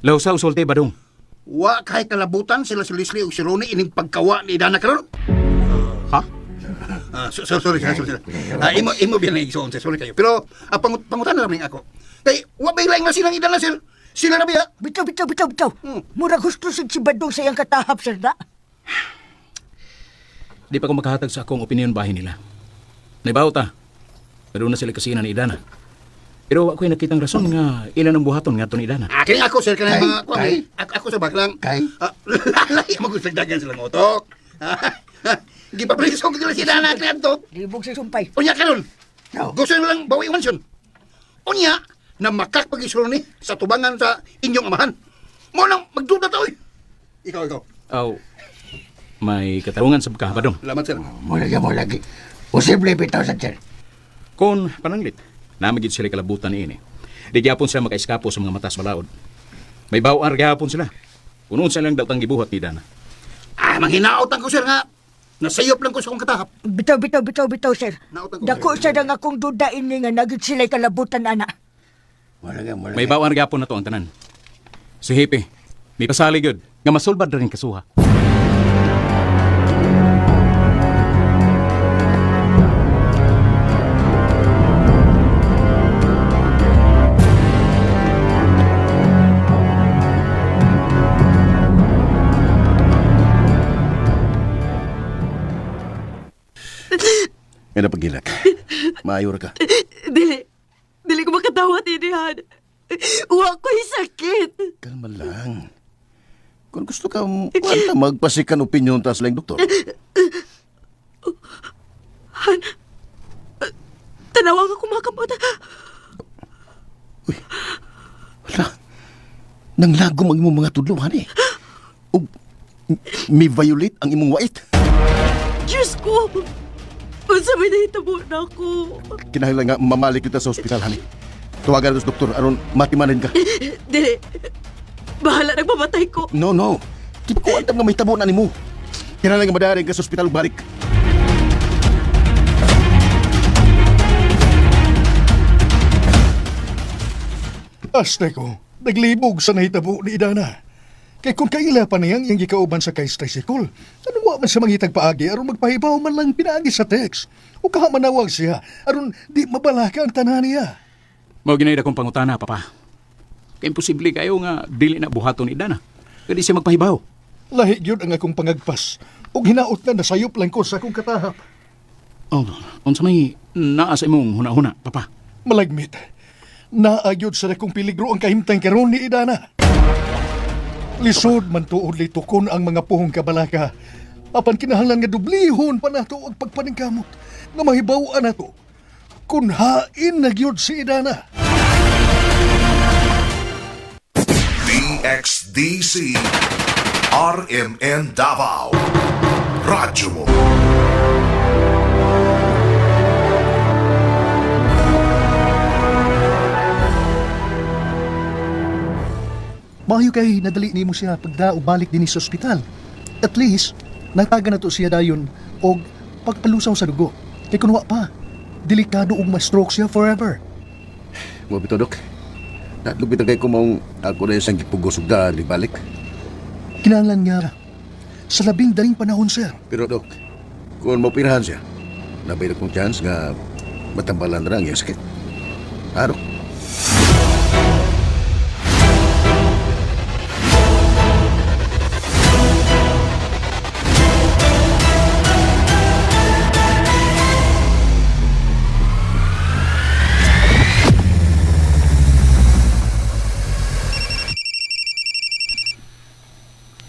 Law sa usulte badong.
Wa kahit kalabutan sila si Leslie o si Ronnie ining pagkawa ni Dana karon.
Ha?
Sorry. Imo biyan na igsoon, sir. Sorry kayo. Pero pangutan na lang ako. Kay wa ba ilaing na silang idana, sir? Sila na biya.
Bitaw. Murag gusto si Badong sa iyang katahap, sir da.
Di pa ko makahatag sa akong opinion bahin nila. Naibaw ta. Pero na sila kasina ni Idana. Pero ako'y nakitang rason nga ilan ang buhaton nga to ni Idana.
Kini ako, sir. Kaya mga
Kay?
ako sa baklang.
Kay?
Lalay, magusagdagan silang utok. Di pa priso ko nila si Dana kanto.
Libog sa sumpay.
Unya karon.
No.
Gusto nyo lang bawi mansyon. Unya, na makakpag-isuro ni sa tubangan sa inyong amahan. Mo nang magduda ta, oy. Ikaw.
Aw, may katarungan sa ka, badong.
Salamat, sir.
Mulga. Posible bitaw sa sir.
Kon pananglit, namagid sila kalabutan ni ini. Di gyapon sila makaiskapo sa mga matas balaod. May bawar gyapon sila. Kunon silang datang gibuhat ni Dana.
Manghinaotan ko, sir, nga. Nasayop lang ko sa kong katahap.
Bitaw, sir.
Nautan ko,
Dako sa nga akong duda ini nga nagit sila'y kalabutan, ana.
Mulga.
May bawar gyapon na to ang tanan. Si Hepe, may pasali gyud nga masulbad rin kasuha.
May napagilak. Maayur ka.
Dili ko makatawa, tinihan. Wa ko'y sakit.
Kalma lang. Kung gusto ka, wala magpasikan opinyon ta sa lang doktor.
Tanawang ako makamot.
Wala. Nang lagom ang imong mga tudluhan eh. O, may violate ang imong wait.
Diyos ko! Unsa may nahitabo na ako.
Kinahanglan nga mamalik kita sa ospital, honey. Tuwagan sa doktor, aron matimanin ka.
Dili. Bahala nagmamatay ko.
No. Di ba ko antam nga may tabo na ni mo? Kinahanglan nga madaring ka sa ospital balik.
Astay ko, naglibog sa nahitabo ni Idana. Kay kung kaila pa niyang yung gikauban sa kay tricycle, ano wa man sa mangitag paagi aron magpahibaw man lang pinaagi sa text. O kaha manawag siya, aron di mabalaka ang tanan niya.
Mao ginay akong pangutana, papa. Kay imposible kayo nga dili na buhaton ni Dana. Kadi siya magpahibaw.
Lahi gyud ang akong pangagpas. O hinaot na nasayop lang ko sa akong katahap.
Oh, unsa may naa sa imong huna-huna, papa?
Malagmit. Naayod sa akong piligro ang kahimtang karon ni Idana. Lisod man tuod litukon ang mga puhong kabalaka. Apan kinahanglan nga dublihon pa nato ang pagpaningkamot nga mahibaw-an nato kung hain na gyud si Idana.
DXDC RMN Davao Radyo mo.
Mayo kay nadali nimo siya pagdao balik din sa ospital. At least nataga na to siya dayon og pagpalusaw sa dugo. Kay kun wa pa, delikado og ma-stroke siya forever.
Mo bito, Dok. Natlog bito kay kumong ako na isang gipugos ug dali balik.
Kinahanglan nga sa labing daling panahon, sir.
Pero, Dok, kung mapirahan siya, nabay na kong chance nga matambalan na ang iyang sakit. Dok?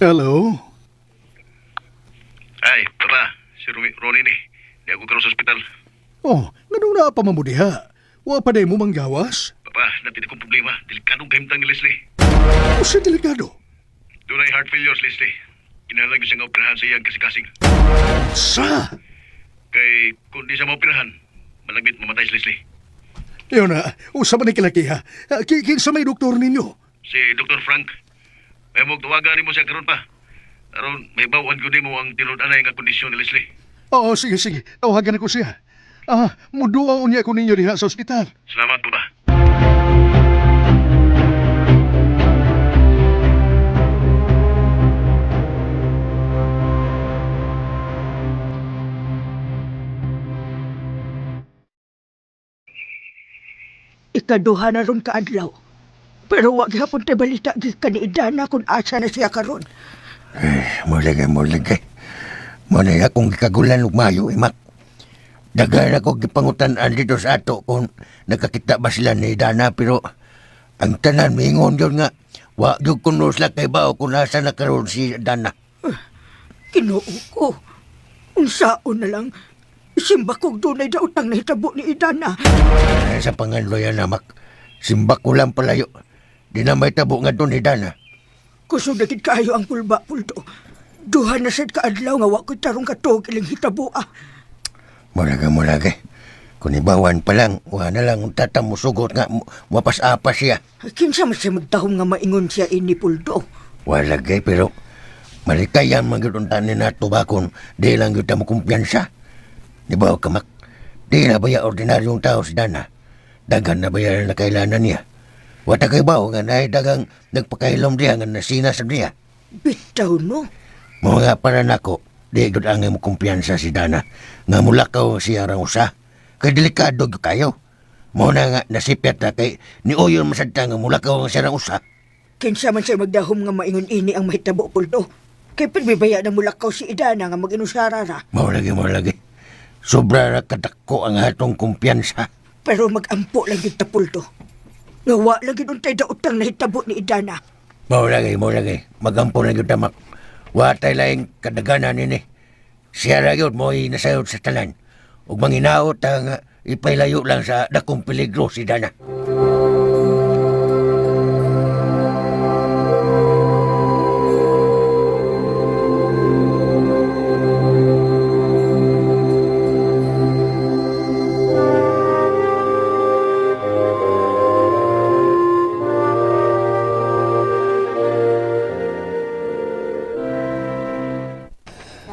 Hello?
Ay, papa, si Ronnie ni.
Di ako karon sa ospital.
Oh, ganun na pa mamudiha. Wa pa day mo manggawas?
Papa, natin akong problema. Delikadong kahimtang ni Leslie.
O sa delikado?
Doon ay heart failure, Leslie. Kinahanglan siya nga operahan sa iyang kasing-kasing.
Sa?
Kay kung di siya maoperahan, malagmit mamatay si Leslie.
Yun na, usa man ni kilakiha. Kinsa may doktor ninyo?
Si Dr. Frank. May mo tuwagan mo siya karon pa. Aron may bawaan ko mo ang tinud-anay nga kondisyon ni Leslie.
Oo, sige. Tawagan ako siya. Muduwa unya ko ninyo diha sa ospital.
Salamat po ba?
Ikaduha na ron kaadlaw. Pero wag hapon tayo balita ka ni Idana kung asa na siya karon.
Mulagay. Muna akong gikagulan ug mayo, Mak. Dagan ako gipangutan-an dito sa ato kung nakakita ba sila ni Dana, pero ang tanan mingon yun nga, wa gyud kuno sila kay bao kung nasa na karon si Dana.
Kinuo ko. Unsaon na lang. Simba kong dunay daotang nahitabo ni Idana.
Sa panganloyan na, Mak. Simba ko lang palayo. Di na may tabo nga doon ni Dana.
Kusog na gid kaayo ang pulba-puldo. Duha na sad kaadlaw nga wa ko tarong katog ilang hitabo
Mulagay. Kung ibawan pa lang, wa na lang tatamusugot nga wapas-apas siya.
Kinsa man siya magtahom nga maingon siya ini puldo.
Walagay, pero malikayan man gyud untanin nato ba kung di lang gyud ta mo kumpiyansa. Di ba, Kamak? Di na baya ordinaryong tao si Dana. Dagan na bayaran na kailanan niya. Wata kay bao nga na dagang nagpakailom diya nga nasina sa diya.
Bitaw no?
Mga para nako, di gud ang mo kumpiyansa si Dana. Nga mulakaw siya rang usa. Kay delikado gyud kayo. Mo na nga nasipyat na kay ni Oyon masadta nga mulakaw siya rang usa.
Kinsa man siya magdahom nga maingon ini ang mahitabo puldo. Kay pagbibaya na mulakaw si Idana nga mag-inusara ra.
Maulagi. Sobra ra kadako ang atong kumpiyansa.
Pero mag-ampo lang yung tapuldo. Ngawa lang yun untay daotang nahitabo ni Idana.
Maulagi. Magampo na gyud tamak. Wa tay laing kadaganan nini. Siya ra gyud mo'y nasayod sa talan. Ug manginaot ang ipailayo lang sa dakong peligro si Dana.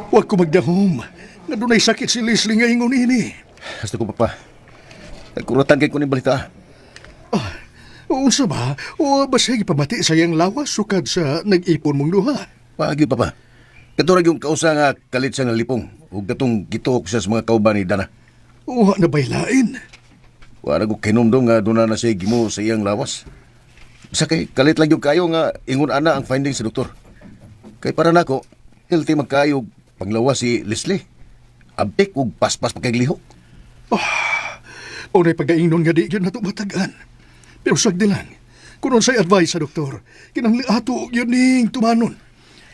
Huwag ko magdahom. Nga dunay sakit si Leslie nga ingon ini.
Gusto ko, Papa. Nagkuratan kay ko ni balita.
Unsa ba? O basig pamati sa iyang lawas sukad sa nag-ipon mong duha?
Pagi, Papa. Katurag yung kausa nga kalit siya nga lipong. Huwag katong gituok siya sa mga kauban ni Dana.
Uwa na baylain.
Wala ko kinumdong nga doon na siya gimo sa iyang lawas. Sa kay kalit lang yung kayo nga ingon ana ang findings sa doktor. Kay para nako, healthy magkayo panglawas si Leslie. Abtik ug paspas pagkaglihok.
Unay pagkainon nga di yun na tumatagan. Pero sagdi lang, kung say advice sa doktor, kinangli ato yun ning tumanon.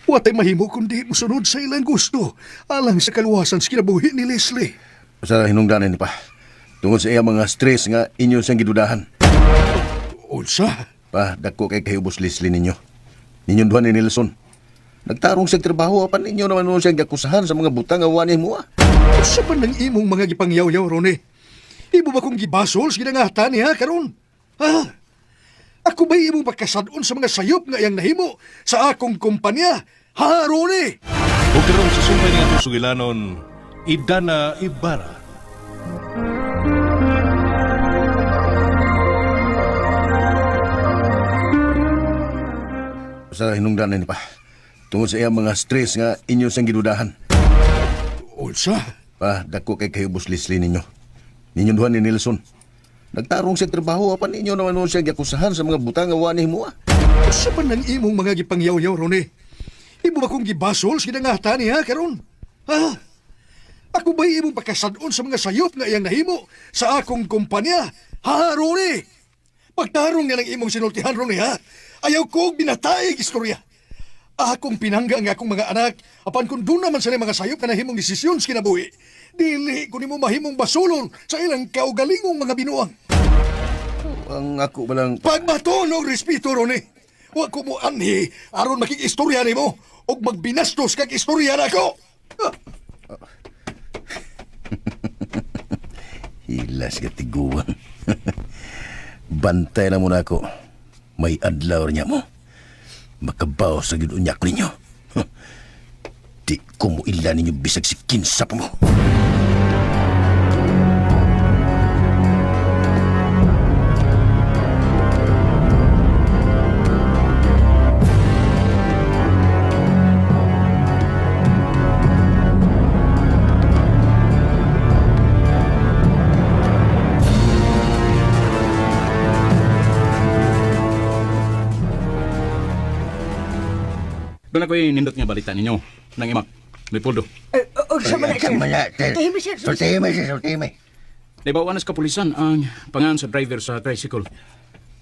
Watay mahimo kundi musunod sa ilang gusto, alang sa kaluwasan sa kinabuhi ni Leslie.
Sa hinungdanan ni pa. Tungod sa iya mga stress nga inyo siyang gidudahan.
Unsa?
Pa, dako kay kahubos Leslie ninyo. Ninyong duhan ni Nelson. Nagtarong siyang trabaho, apan ninyo naman mo siyang gakusahan sa mga butang nga wani mo.
Sa pa ng imong mga gipangyaw-yaw, Ronnie? Ibo ba kong gibasol sa ginangatan niya karon? Ha? Ako ba imong pagkasadon sa mga sayop nga iyang nahimo sa akong kumpanya? Ha, Ronnie?
O karon sa sumpay nga itong sugilanon, Idana Ibarra.
Sa hinungdanan ni pa. Tungod sa iya mga stress nga inyo siyang gidudahan.
Unsa?
Pa, dako kay kahubos Leslie ninyo. Ninyong duhan ni Nelson. Nagtarong siyang trabaho, apan ninyo naman mo siyang gakusahan sa mga butang nga wani mo.
Sa pa ng imong mga gipangyaw-yaw, Ronnie? Ibo ba kong gibasol sa ginangatan niya karon? Ha? Ako ba imong pagkasadon sa mga sayop nga iyang nahimo sa akong kumpanya? Ha, Ronnie? Pagtarong nga ng imong sinultihan, Ronnie, ha? Ayaw ko binatay istorya. Akong pinangga nga akong mga anak, apan kung doon naman sila mga sayop na nahimong desisyon sa kinabuhi, Dili ko nimo mahimong basulon sa ilang kaugalingong mga binuang.
Ang ako balang...
Pagbaton og respeto ron eh. Wa ko mo anhi aron makikistorya nimo og magbinastos kag istorya nako.
Hilas ka tiguan. Bantay na muna ako. May adlaw niya mo. Makabaw sa ginunyak ninyo. Di ko mo ilan ninyo bisag si kinsa pa mo.
Doon ako'y nindot nga balita ninyo. Nang imak, Leopoldo.
O sa mga, sir.
sir.
Tahimik, sir.
Sultihime.
Naibawanas ka pulisan ang pangan sa driver sa tricycle.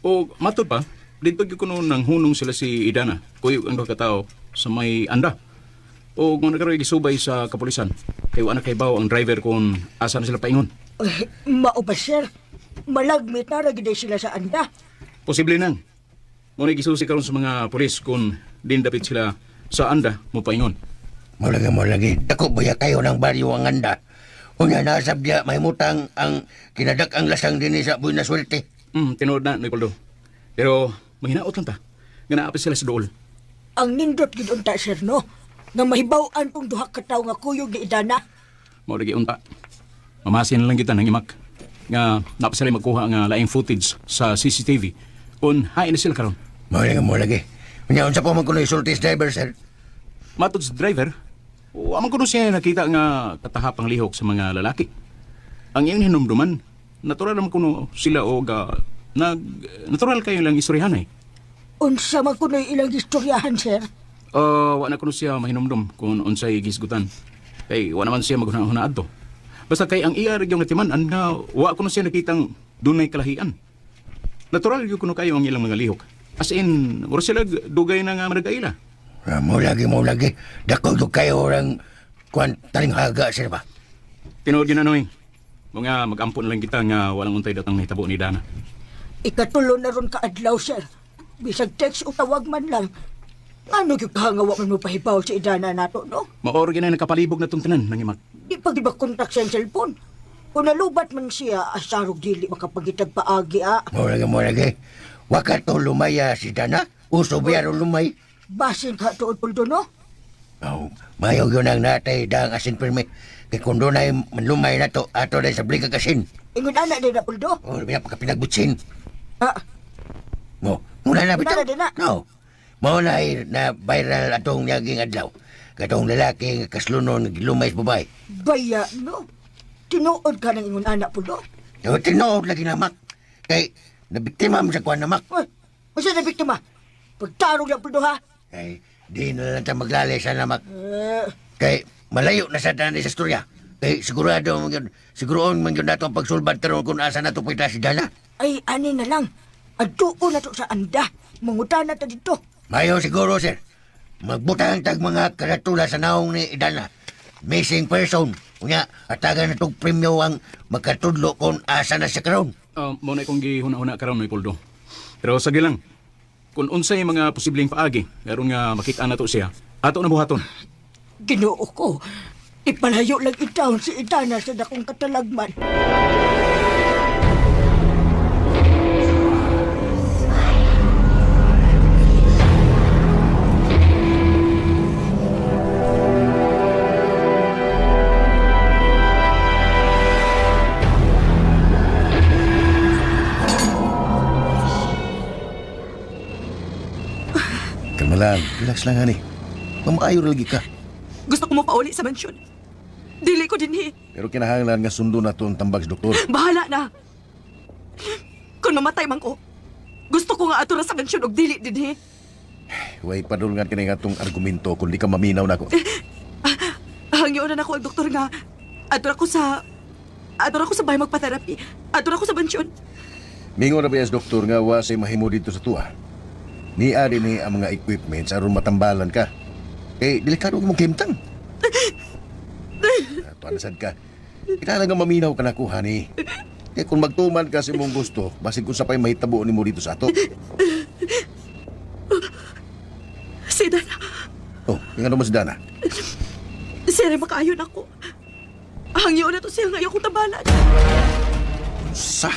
O matod pa, dito ko noon nang hunong sila si Idana. Kuyog ang katao sa may anda. O kung nagkaroon gisubay sa kapulisan, kayo anak kay baw ang driver kung asa na sila paingon.
Mao ba, sir? Malagmit na ragiday sila sa anda.
Posible nang. Muna gisusi karon sa mga pulis kung din dapat sila sa anda mo paingon.
Mo lagi. Dako baya kayo ng baryo ang anda. Unya nasab diya may mutang ang kinadak ang lasang din sa buhay na swerte.
Tinood na, Leopoldo. Pero mahinaot lang ta. Nga naapis sila sa dool.
Ang nindot gid unta, sir, no? Nga mahibaw-an tong duha ka tawo nga kuyog ni Idana.
Mao lagi unta. Mamasin lang kita ng imak. Nga naapis sila magkuha nga laing footage sa CCTV. Kung hain na sila karon.
Mo lagi. Unya unsa pa man kuno isultis driver, sir?
Matod sa driver, o amang kuno siya nakita nga katahapang lihok sa mga lalaki. Ang iyong hinumduman, natural naman kuno sila o natural kayo lang istoryahan eh.
Unsa man kuno ilang istoryahan, sir?
Wa na kuno siya mahinumdum kung unsay gisgutan. Kay wa naman siya maghuna-hunaad to. Basta kay ang iya yung natiman-an nga wa kuno siya nakitang dunay kalahian. Natural yung kuno kayo ang ilang mga lihok. As in, wala sila dugay na nga managaila.
Mo lagi. Dako do kayo orang kwan taling haga, sir ba?
Tinood yun na, Noy. Mga mag-ampon lang kita nga walang untay datang nahitabo ni Dana.
Ikatulo na ron kaadlaw, sir. Bisag text o tawag man lang. Ano yung kahangawa man mo pahibaw si Idana nato, no?
Maor na nakapalibog na itong tanan, nangimak.
Di pa di ba kontak sa cellphone? Kung nalubat man siya, asarog dili makapagitag paagi,
Mo lagi. Wakato lumaya si Dana. Uso ba ron lumay?
Basin ka tuod puldo, no?
Mayo yun ang natay dang asin permi. Kaya kung doon ay manlumay na to, ato na sa blikag asin.
Ingon anak din na puldo.
Biya pa ka pinagbutsin. Muna na bitaw?
Muna na.
No. Mao na ay na viral atong naging adlaw. Katong lalaki nga kaslunon lumay sa babae.
Baya, no? Tinuod ka ng ingon anak puldo.
Tinuod lagi na mak. Kay nabiktima mo sa kuwan na mak.
Masa na biktima? Pagtarong lang puldo, ha?
Kay di na lang tayo maglalay sa namak. Kay malayo na sa tanay sa storya. Kay siguroon man yun nato ang pagsulbad karon kung asa na to pwita si Dana.
Ay, ani na lang. Aduo na to sa anda. Mangutan na to dito.
Mayo siguro, sir. Magbutang tag mga karatula sa naong ni Idana. Missing person. Unya, atagan na tong premyo ang magkatudlo kung asa na siya karon.
Muna ikong gihuna-huna karon, Noy Poldo. Pero sige lang, kung unsay mga posibleng paagi, meron nga makita na to siya, ato na buhaton.
Ginoo ko. Ipalayo lang itaon si Idana sa dakong katalagman.
Kalma lang. Relax lang, honey. Mamaayo lagi ka.
Gusto ko mo pauli sa mansyon. Dili ko din
Pero kinahanglan nga sundo na to ang tambag sa doktor.
Bahala na. Kung mamatay man ko, gusto ko nga ato na sa mansyon og dili din
Way padulngan kini nga tong argumento kung di ka maminaw na ko.
Hangyo na ako ang doktor nga. Ato ako sa bahay magpa-therapy. Ato ako sa mansyon.
Mingon na ba yes, doktor nga wasay mahimo dito sa tuwa. Niari ni ang mga equipment aron matambalan ka. Delikado mong kimtang. Tuanasad ka. Kailangan nga maminaw ka na ko, honey. Eh kung magtuman ka sa mong gusto, basig kung sapay mahitabo ni mo dito sa ato.
Si Dana,
Oh, yung ano mas Dana?
sir, makaayon ako. Hangyo na to siya ngayon kong tabalan.
Sa?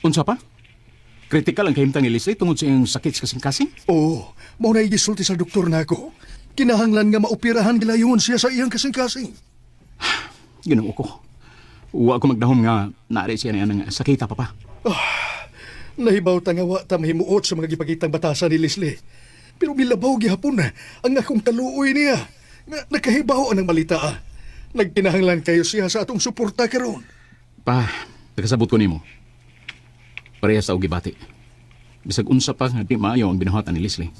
Unsa pa? Kritikal ang kahimtang ni Leslie tungod sa iyong sakit sa kasing-kasing?
Oo, mo na igisulti sa doktor na ako. Kinahanglan nga maoperahan gilayon siya sa iyang kasing-kasing.
Ginoo ko. Wa ko magdahom nga naari siya na ng sakita pa.
Nahibaw ta nga wa ta mahimuot sa mga gipagitang batasan ni Leslie. Pero milabaw gihapon na ang akong kaluoy niya. Nga nakahibaw ang malita. Nagkinahanglan kayo siya sa atong suporta karon.
Pa, nagkasabot ko nimo. Parehas sa ugibati. Bisag unsa pa nga di maayo ang binuhatan ni Leslie.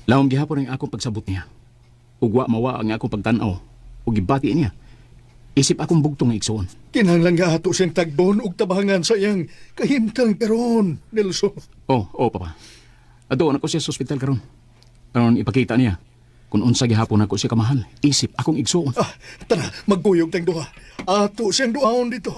Lawom gihapon ang akong pagsabot niya. Ug wa mawa ang akong pagtan-aw ug gibati niya. Isip akong bugtong nga igsoon.
Kinahanglan nga ato siyang tagbon ug tabangan sa iyang kahimtang karon, Nelson.
Oh, papa. Adoon ako siya sa ospital karon. Aron ipakita niya kung unsa gihapon ako siya kamahal. Isip akong igsoon.
Tara, magkuyog tayong duha. Ato siyang duhaon dito.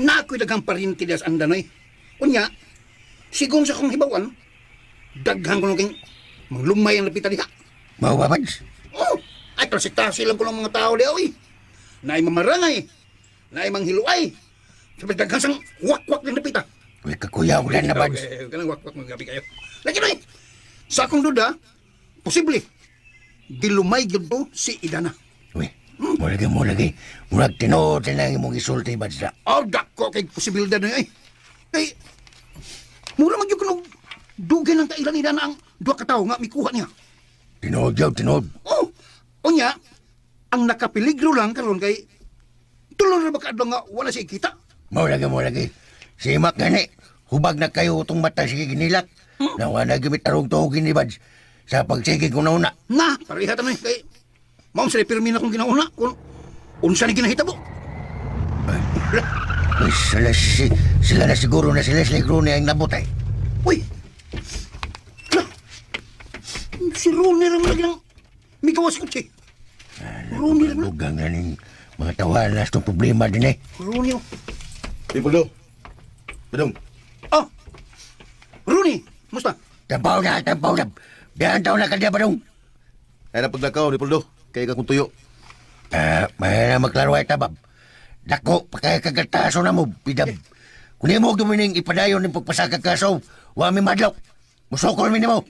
Na ako'y daghang parintidas ang danoy. Unya, sigon sa kong hibawan, daghan ko nung manglumay ang lapitan diha.
Mao ba, Pads?
Oh, ay trasitasi lang ko ng mga tao diha, oy. Naay mamarangay, naay manghiluay. Sabi daghan sang wak-wak ng lapita.
Uy, kakuyaw lang na, Pads.
Kanang wak-wak mga gabi kayo. Lagi na sa akong duda, posible, dilumay gyud to si Idana.
Uy, mo lagi. Murag tinood na lang imong isulti, Pads na.
Oh, dako kay posibilidad na ay. Kay, mura magyud ko ng dugay ng kailan Idana ang duha ka tawo nga mikuha niya.
Tinood yaw, tinood.
Oh, unya, ang nakapeligro lang karon kay tulong na baka nga wala siya kita.
Mo lagi. Si Mac gani, hubag na kayo itong mata sige ginilak. Nawa na gamit arong tuhugin ni Pads sa pagsige ko na una.
Na, pareha tanay kay maong sila pirmi na kong ginauna kung unsa ni ginahitabo.
Uy, sila na siguro na si Leslie Crone ang nabutay.
Uy! Lah! Si Ronnie rin lagi ng may gawas ko, che. Ronnie rin.
Lugang na ning mga tawanan na itong problema din eh.
Ronnie, oh.
Ipuldo. Badong.
Ah! Ronnie! Musta?
Tampaw na. Diyan taon na kanya ba dong?
Ay na paglakaw ni Puldo. Kaya ka kung tuyo.
May na maklaro ay tabab. Dako, pakaya kagataso na mo, pidab. Kung di mo gumining ipadayon ng pagpasakakaso, wami madlok. Musokol mi mo.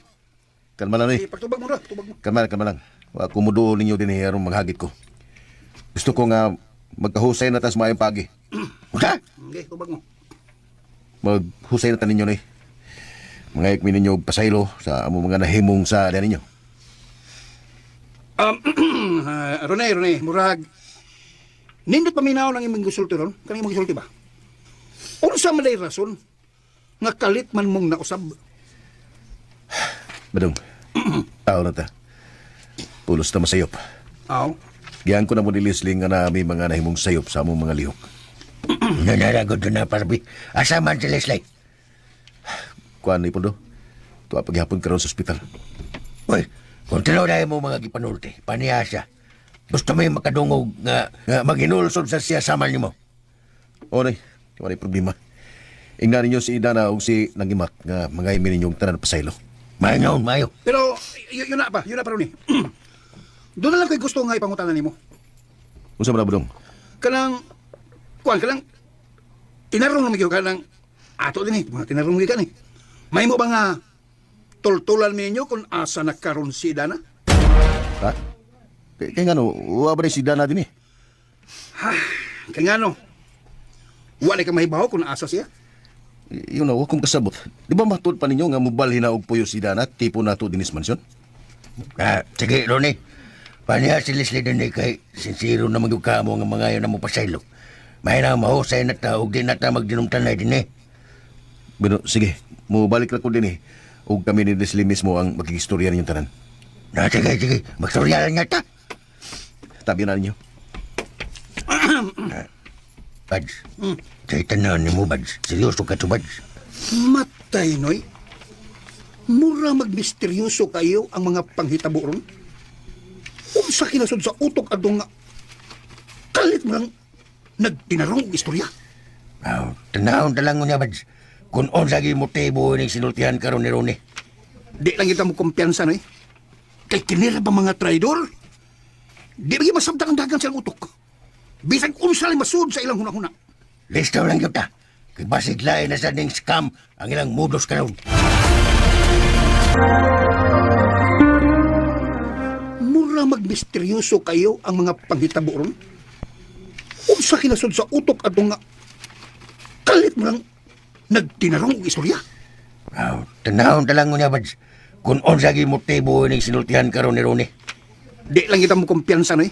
Kalma lang eh.
Pagtubag mo ra, tubag mo.
Kalma lang. Wa kumuduo ninyo din eh, arong maghagit ko. Gusto ko nga magkahusay na tas mayang pagi.
Uta?
Okay, tubag mo.
Maghusay na ta ninyo ni. Mga ikmin ninyo pasaylo sa among mga nahimong sa dyan ninyo.
Ronnie, murag. Nindot paminaw ng imong gusulti ron? Kanang imong gusulti ba? Unsa man day rason nga kalit man mong nausab?
Badong, tao na ta. Pulos na masayop.
Aw.
Giyan ko na mo ni Leslie nga na may mga nahimong sayop sa among mga lihok.
Nanaragod doon na parbi. Asa man si Leslie?
Kuan ni Puldo. Tuwa paghapon karon sa ospital.
Uy, kung tanaw na mo mga gipanulti, paniya siya. Gusto may makadungog nga maginulsod sa siya saman ni mo.
O nay, wala problema. Ingnan ninyo si Idana o si Nangimak nga mga imin ninyong tanan pasaylo.
Mayo.
Pero, yun na pa, Ronnie. Doon na lang ko'y gusto nga ipangutangan nimo.
Unsa man na Badong?
Kanang, tinarong naman ka ng ato din eh, mga tinarong ka ni. May mo ba nga tultulan ninyo kung asa nagkaroon si Idana?
Ha? Kaya nga no, wala ba si Idana din eh?
Kaya nga no, wala ka mahibaw kung asa siya.
Yun na, kung kasabot. Di ba matod pa ninyo nga mobile hinaog po yung si Idana, tipo na to dinis mansyon?
Sige, Ronnie. Paniha si Leslie din kay sincero na magduka mo nga mga yun na mo pasaylo. May na mahusay na ta, ug di na ta magdinumtanay din eh.
Pero sige, mo balik lang ko din eh. Ug kami ni Leslie mismo ang magkikistorya ninyong tanan.
Sige, magsurya lang nga ta.
Tabi na ninyo.
Bads, sa'y tanaw ni mo, Bads. Seryoso ka to, Bads.
Matay, Noy. Mura magmisteryoso kayo ang mga panghitabo ron. Sa kinasod sa utok adong nga kalit mo lang nagtinarong og istorya.
Tanahon talang mo niya, Bads. Kung onsa gi motibo ni sinultihan karon ni Ronnie.
Di lang kita mo kumpiyansa, Noy. Kay kinira ba mga traidor? Di ba masabtan ang dagang silang utok? Bisag unsa lang masud sa ilang hunahuna.
Listaw lang yun ta. Kay basig lain na sa ding scam ang ilang modus karon.
Mura magmisteryoso kayo ang mga panghitabo ron. Sa kinasod sa utok adong nga kalit mo lang nagtinarong og istorya.
Tanahon talang mo niya, Bads. Kung onsa gi motibo ni sinultihan karon ni Ronnie.
Di lang kita mo kumpiyansa, Noy.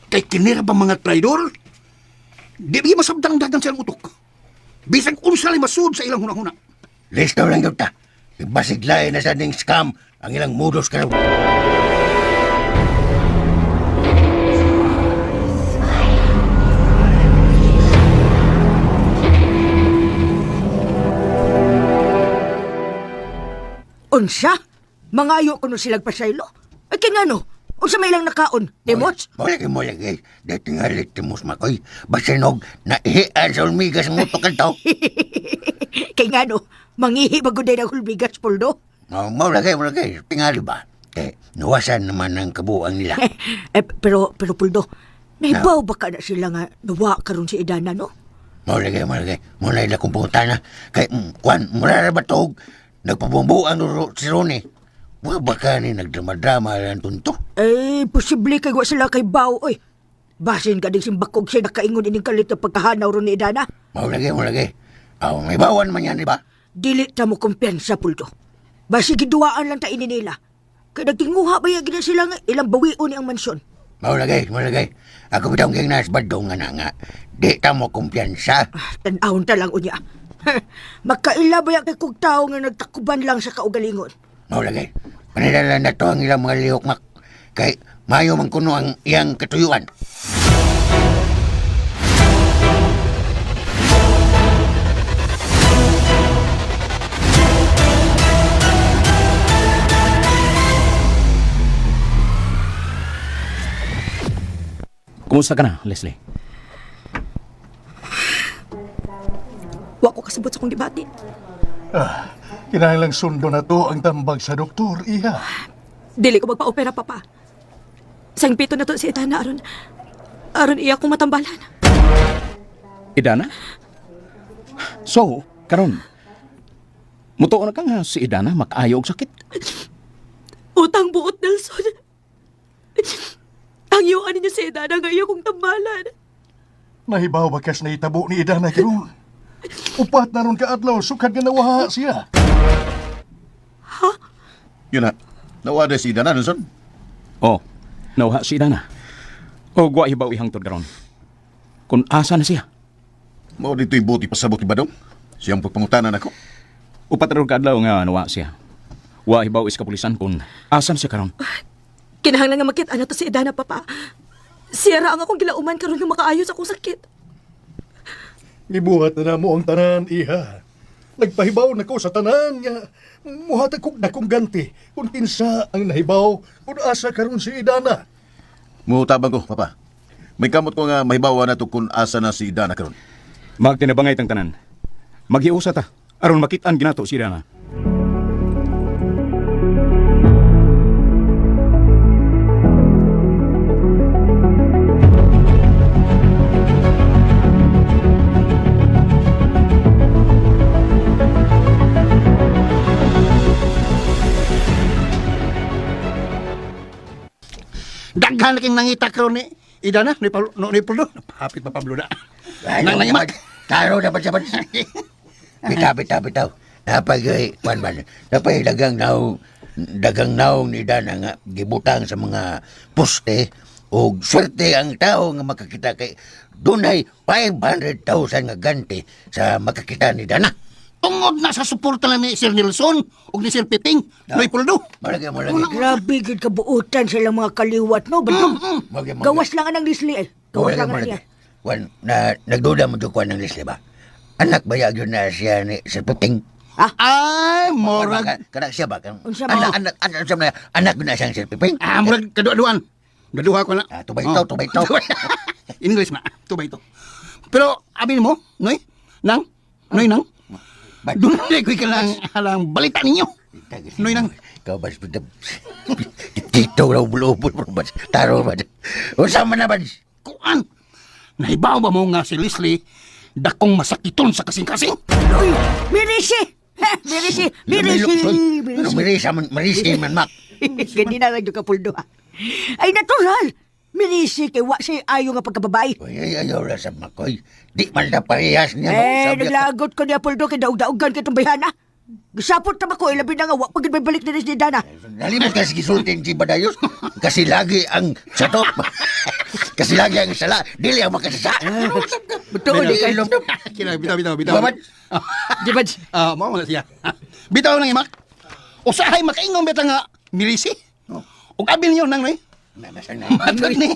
Kay kinira ba mga traidor? Di ba masabtan ang dagang silang utok? Bisag unsa lang masud sa ilang hunahuna.
Listaw lang yun ta. Kay basig lain na sa ding scam ang ilang modus karon.
Unsa? Mangayo ko no silang pasaylo. Ay kinano? Unsa may lang nakaon? Demos?
Mo lagi. Dati nga litimos makoy. Basinog na ihian sa ulmigas mo to kanto.
Kay ngano? Mangihi baguday ng hulbigas, Puldo?
Mo lagi. Tingali ba? Nawasan naman ang kabuang nila.
Pero Puldo, nahibaw ba ka na sila nga nawa karon si Idana, no?
Mo lagi. Muna ila kong pungutana. Kay, kwan, mura ba to? Nagpabumbuan si Ronnie. Wa baka ni nagdrama-drama lang tunto.
Posible kay wa sila kay Bao, oy. Basin ka din simbakog siya nakaingon ining kalit na pagkahanaw ron ni Idana.
Mo lagi. May bawan man yan, di ba?
Dili ta mo kumpiyansa, Puldo. Basi giduaan lang ta ini nila. Kay nagtinguha ba yung sila nga ilang bawion ni ang mansyon.
Mo lagi. Ako bitang keng nas badong nga. Di ta mo kumpiyansa.
Tanahon ta lang unya. Magkaila ba yung kay kong tao nga nagtakuban lang sa kaugalingon?
Mo lagi. Panidala na to ang ilang mga lihok mak. Kay mayo man kuno ang iyang katuyuan.
Kumusta ka na, Leslie?
Wa ko kasabot sa kong debate.
Kinahanglang sundo na to ang tambag sa doktor, iha.
Dili ko magpa-opera, Papa. Sang pito na to si Idana aron iya kong matambalan.
Idana? So, karon, mutuon na ka nga si Idana makaayo og sakit.
Utang buot, Nelson. Ang iyoan niya si Idana nga iya kong tambalan.
Nahibaw bakas na itabo ni Idana karon. Upat na ron ka adlaw, sukad nga nawaha siya.
Yun na. Nawada si Dana, Nelson.
Oh, nauha si Idana. O gwa hibaw ihangtod karon. Kung asa na siya.
Mao dito'y buti pasabot ni Badong. Siyang pagpangutanan ako.
Upat na ron kaadlaw nga nawa siya. Wa hibaw is kapulisan kung asan siya karon.
Kinahanglan nga makita na to si Idana, Papa. Siya ra ang akong gilauman karon nga makaayo sa akong sakit.
Ibuhat na mo ang tanan, iha. Nagpahibaw na ko sa tanan nga. Muhatag kong dakong ganti kung kinsa ang nahibaw kung asa karon si Idana.
Mutabang ko, Papa. May kamot ko nga mahibawa na to kung asa na si Dana karon.
Magtinabangay tang tanan. Maghiusa ta aron makitaan ginato si Idana.
Daghan king nangita karon ni Idana ni Puldo. Hapit pa Pablo na. Nang nangimak.
Taro na ba siya? Bitaw. Napagay, man. Napay dagang naw dagang naong ni Dana nga gibutang sa mga poste o swerte ang tao nga makakita kay dunay 500,000 nga ganti sa makakita ni Dana.
Tungod na sa suporta lang ni Sir Nelson o ni Sir Piping, Noy Puldo.
Malagi.
Grabe gid kabuutan silang mga kaliwat, no? Badong. Gawas lang ang Leslie eh. Gawas lang ang niya.
Wan, na nagduda mo ko ng Leslie ba? Anak ba yun na siya ni Sir Piping?
Ay, morag.
Kanak siya ba?
Unsa ba?
Anak na siyang Sir Piping?
Morag kadua-duan. Gaduha ko na.
Tubay
Oh.
to.
English na. Tubay to. Pero, abin mo, Noy, nang, doon na ko'y halang balita ninyo. Noy nang.
Ikaw ba? Tito raw bulubol ba? Taro ba? Unsa man na ba?
Kuan, nahibaw ba mo nga si Leslie dakong masakiton sa kasing-kasing?
Uy, Mirisi!
Marisi man, Mac.
Gandi na lang yung kapuldo, ha? Ay, natural! Mirisi kay wa siya ayo nga pagkababay.
Ayaw na sa Makoy. Di man na parehas niya. no? Sabi
Naglagot ko niya, Puldo, kay daog-daogan kitong bayana. Gisapot na ko, ilabi na nga, wa pagid may balik na ni Dana.
Nalimot kasi gisultin si Badayos. Kasi lagi ang satot. Kasi lagi ang sala. Dili ang makasasa.
Betul, di kayo.
Bitaw.
Babad.
Di ba?
Mao na siya. Bitaw nang imak. Usahay makaingon beta nga milisi. Ug abil niyo nang Noy. Matod ni.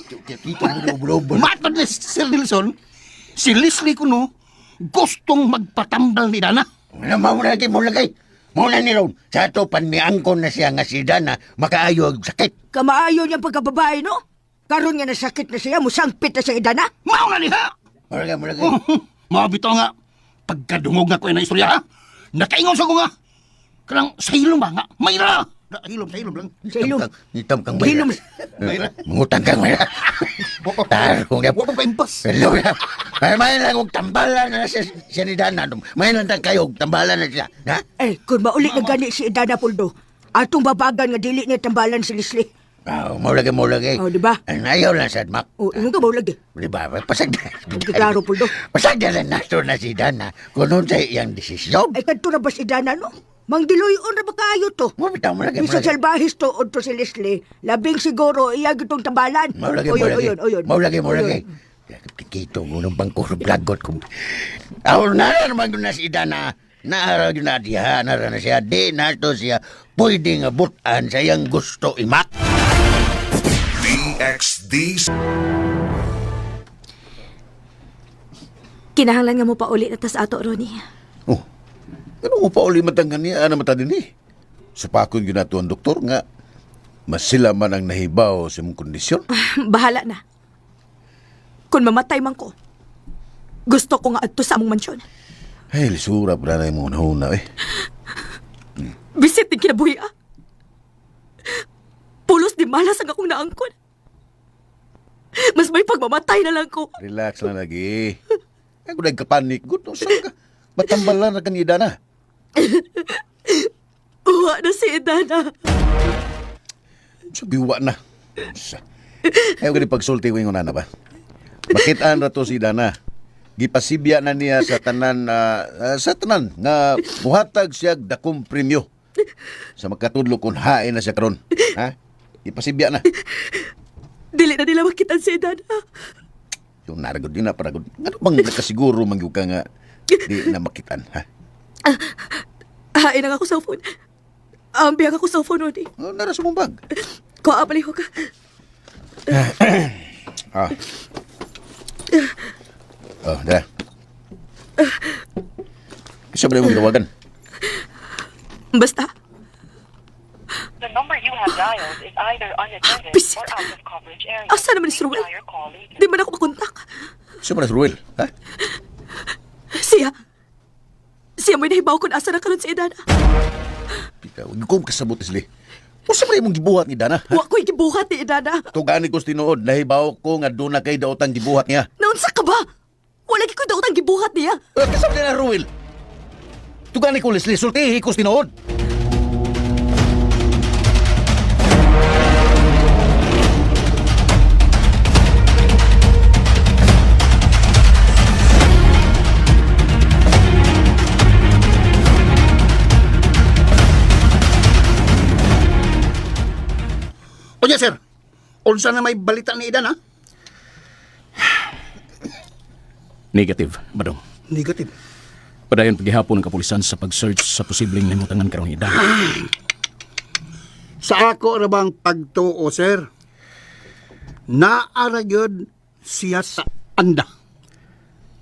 Matod ni Sir Nelson. Si Leslie kuno gustong magpatambal ni Dana.
Mauna ni Ron. Sa ato panmiangkon na siya nga si Dana makaayo ang sakit.
Kamaayo niyang pagkababae, no? Karon nga nasakit na siya, musangpit na siya Dana.
Mao na niha.
Mulagay.
Mabitaw nga pagkadungog nga ko na istorya ha. Nakaingon sa ko nga. Kanang sa hilom ba nga? Mayra. Hilom lang.
Sa ilong.
Nitam kang
Hilom.
Mayra. Mangutang kang Mayra. Taro nga.
Wa pa impas.
Hello na. May lang og tambalan na siya ni Dana. May lang kayo og tambalan na siya. Ha?
Kung maulit na gani si Dana, Puldo, atong babagan nga dili niya tambalan si Leslie.
Maulagay.
Oh, di ba?
Ayaw lang sa Mac.
O, ingon ka maulag eh.
Di ba? Pasagda.
Klaro, Puldo.
Pasagda na nato na si Dana kung noon sa iyang desisyon.
Ay, kanto na ba si Dana, no? Mangdiloy-on na ba kayo to?
Mabitaw mo lagi.
Bisan salbahis to, to si Leslie, labing siguro iyag itong tambalan. Oyon.
Maulagay. Kikito mo nung bangkuro blagot ko. Ako naman na si Dana. Naaraw yun na diha. Naaraw na siya. Di na to siya pwede nga butan sa iyang gusto imak.
DXD.
Kinahanglan nga mo pa uli na tas ato, Ronnie.
Oh, ano mo pa uli matanggan niya na mata din eh. Supakon yun nato ang doktor nga mas sila man ang nahibaw sa mong kondisyon.
Bahala na. Kung mamatay man ko, gusto ko nga adto sa among mansyon.
Ay, lisura pa na yung mga nahuna eh.
Bisit din kinabuhi, ah. Pulos di malas ang akong naangkon. Mas may pagmamatay na lang ko.
Relax lang lagi. Ako nagkapanik. Gusto, saan ka? Matambalan na kanida na.
Uwa na si Dana.
Sabi, na. Ayaw ka ni pagsulti ko yung na ba? Makitaan na to si Dana. Gipasibya na niya sa tanan nga muhatag siya dakong premyo. Sa magkatudlo kung hain na siya karon. Ha? Gipasibya na.
Dili na nila makitan si Dana.
Yung naragod din na paragod. Ano bang nakasiguro mangyug ka nga di na makitan, ha?
Hain ang ako sa phone. Ambiyang ako sa phone, Ronnie.
Oh, nara sa mong bag.
Kuha ko ka.
Ah. Oh, dah. Isa ba na mong tawagan?
Basta,
The number you have dialed is either unattended
Bisit.
or out of coverage area.
asa naman si Ruel?
Try your call later.
Di man ako makontak.
Isa ba na si Ruel? Ha?
Siya may nahibaw kung asa na karon si Dana.
Ikaw, huwag kasabot isli. O sa mong gibuhat ni Dana? Ha?
Wa ko'y gibuhat ni Dana.
Tugani ko tinuod, nahibaw ko nga doon na kay daotang gibuhat niya.
Naunsa ka ba? Wala ko'y daotang gibuhat niya.
Kasabot na Ruel. Tugani ko Leslie, sultihi ko tinuod.
Unsa na may balita ni Idan, ha?
Negative, Badong.
Negative.
Padayon paghihapon ng kapulisan sa pag-search sa posibleng limutangan karong Idana.
Sa ako ra bang pagtuo, sir? Naara gyud siya sa anda.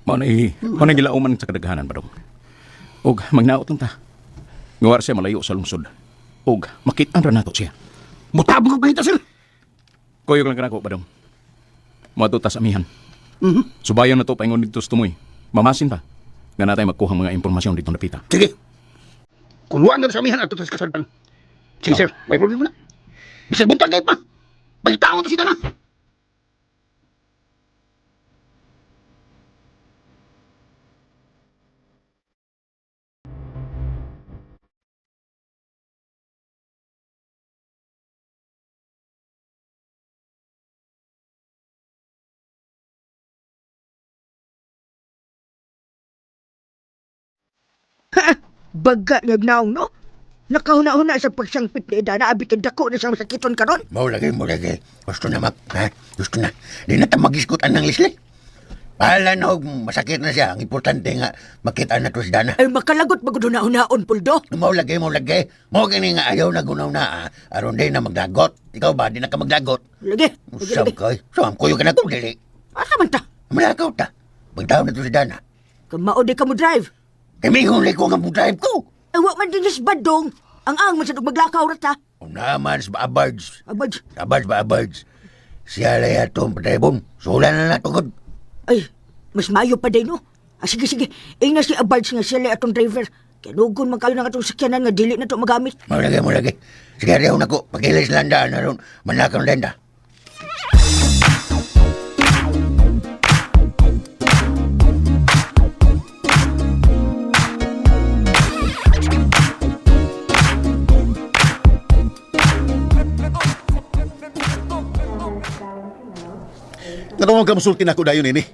Mao na gilauman sa kadaghanan, Badong. Og magnaot lang ta. Ngawar siya malayo sa lungsod. Og makit-an ra nato siya.
Mutabang ko kahit, sir.
Koyog lang kanako, Badong. Matuta sa amihan. Subayon na to paingon dito sa tumoy. Mamasin pa. Nga natay magkuha mga impormasyon dito napita.
Sige. Kung wala na sa amihan ato sa kasadpan. Sige, sir. May problema na. Bisag buntag kahit pa. Balitaon to si Dana.
Baga nga naong, no? Nakahuna-huna sa pagsangpit ni Idana, abitin dako na siyang sakiton karon.
Mau lagi. Gusto na, Mak. Ha? Gusto na. Di na ta mag-iskutan ng Leslie. Pahala na og masakit na siya. Ang importante nga, makita na to si Dana.
Ay, makalagot maguduna-unaon, Puldo.
Mau lagi. Mau gani nga ayaw na gunaw na. Aron din na magdagot. Ikaw ba, di na ka magdagot?
Lagi.
Usam koy. Usam koy ka na kung dili.
Asa man ta?
Malakaw ta. Magdaw na to si Dana.
Kamaod ka mo drive.
Kami kung ko nga drive ko.
Ay, wak man din is badong. Ang man sa maglakaw rata.
Naman sa abards.
Abad.
Abards. Siya lay atong padraybon. Sula na na tugod.
Ay, mas mayo pa din, no? Ah, sige. Ina si Abards nga sila atong driver. Kinugon man kayo ng atong sakyanan nga dili na to magamit.
Mau lagi. Sige, rehaw na ko. Pagilis landa na ron. Manakang lenda.
Natawag ka musulti na ako dayon ini.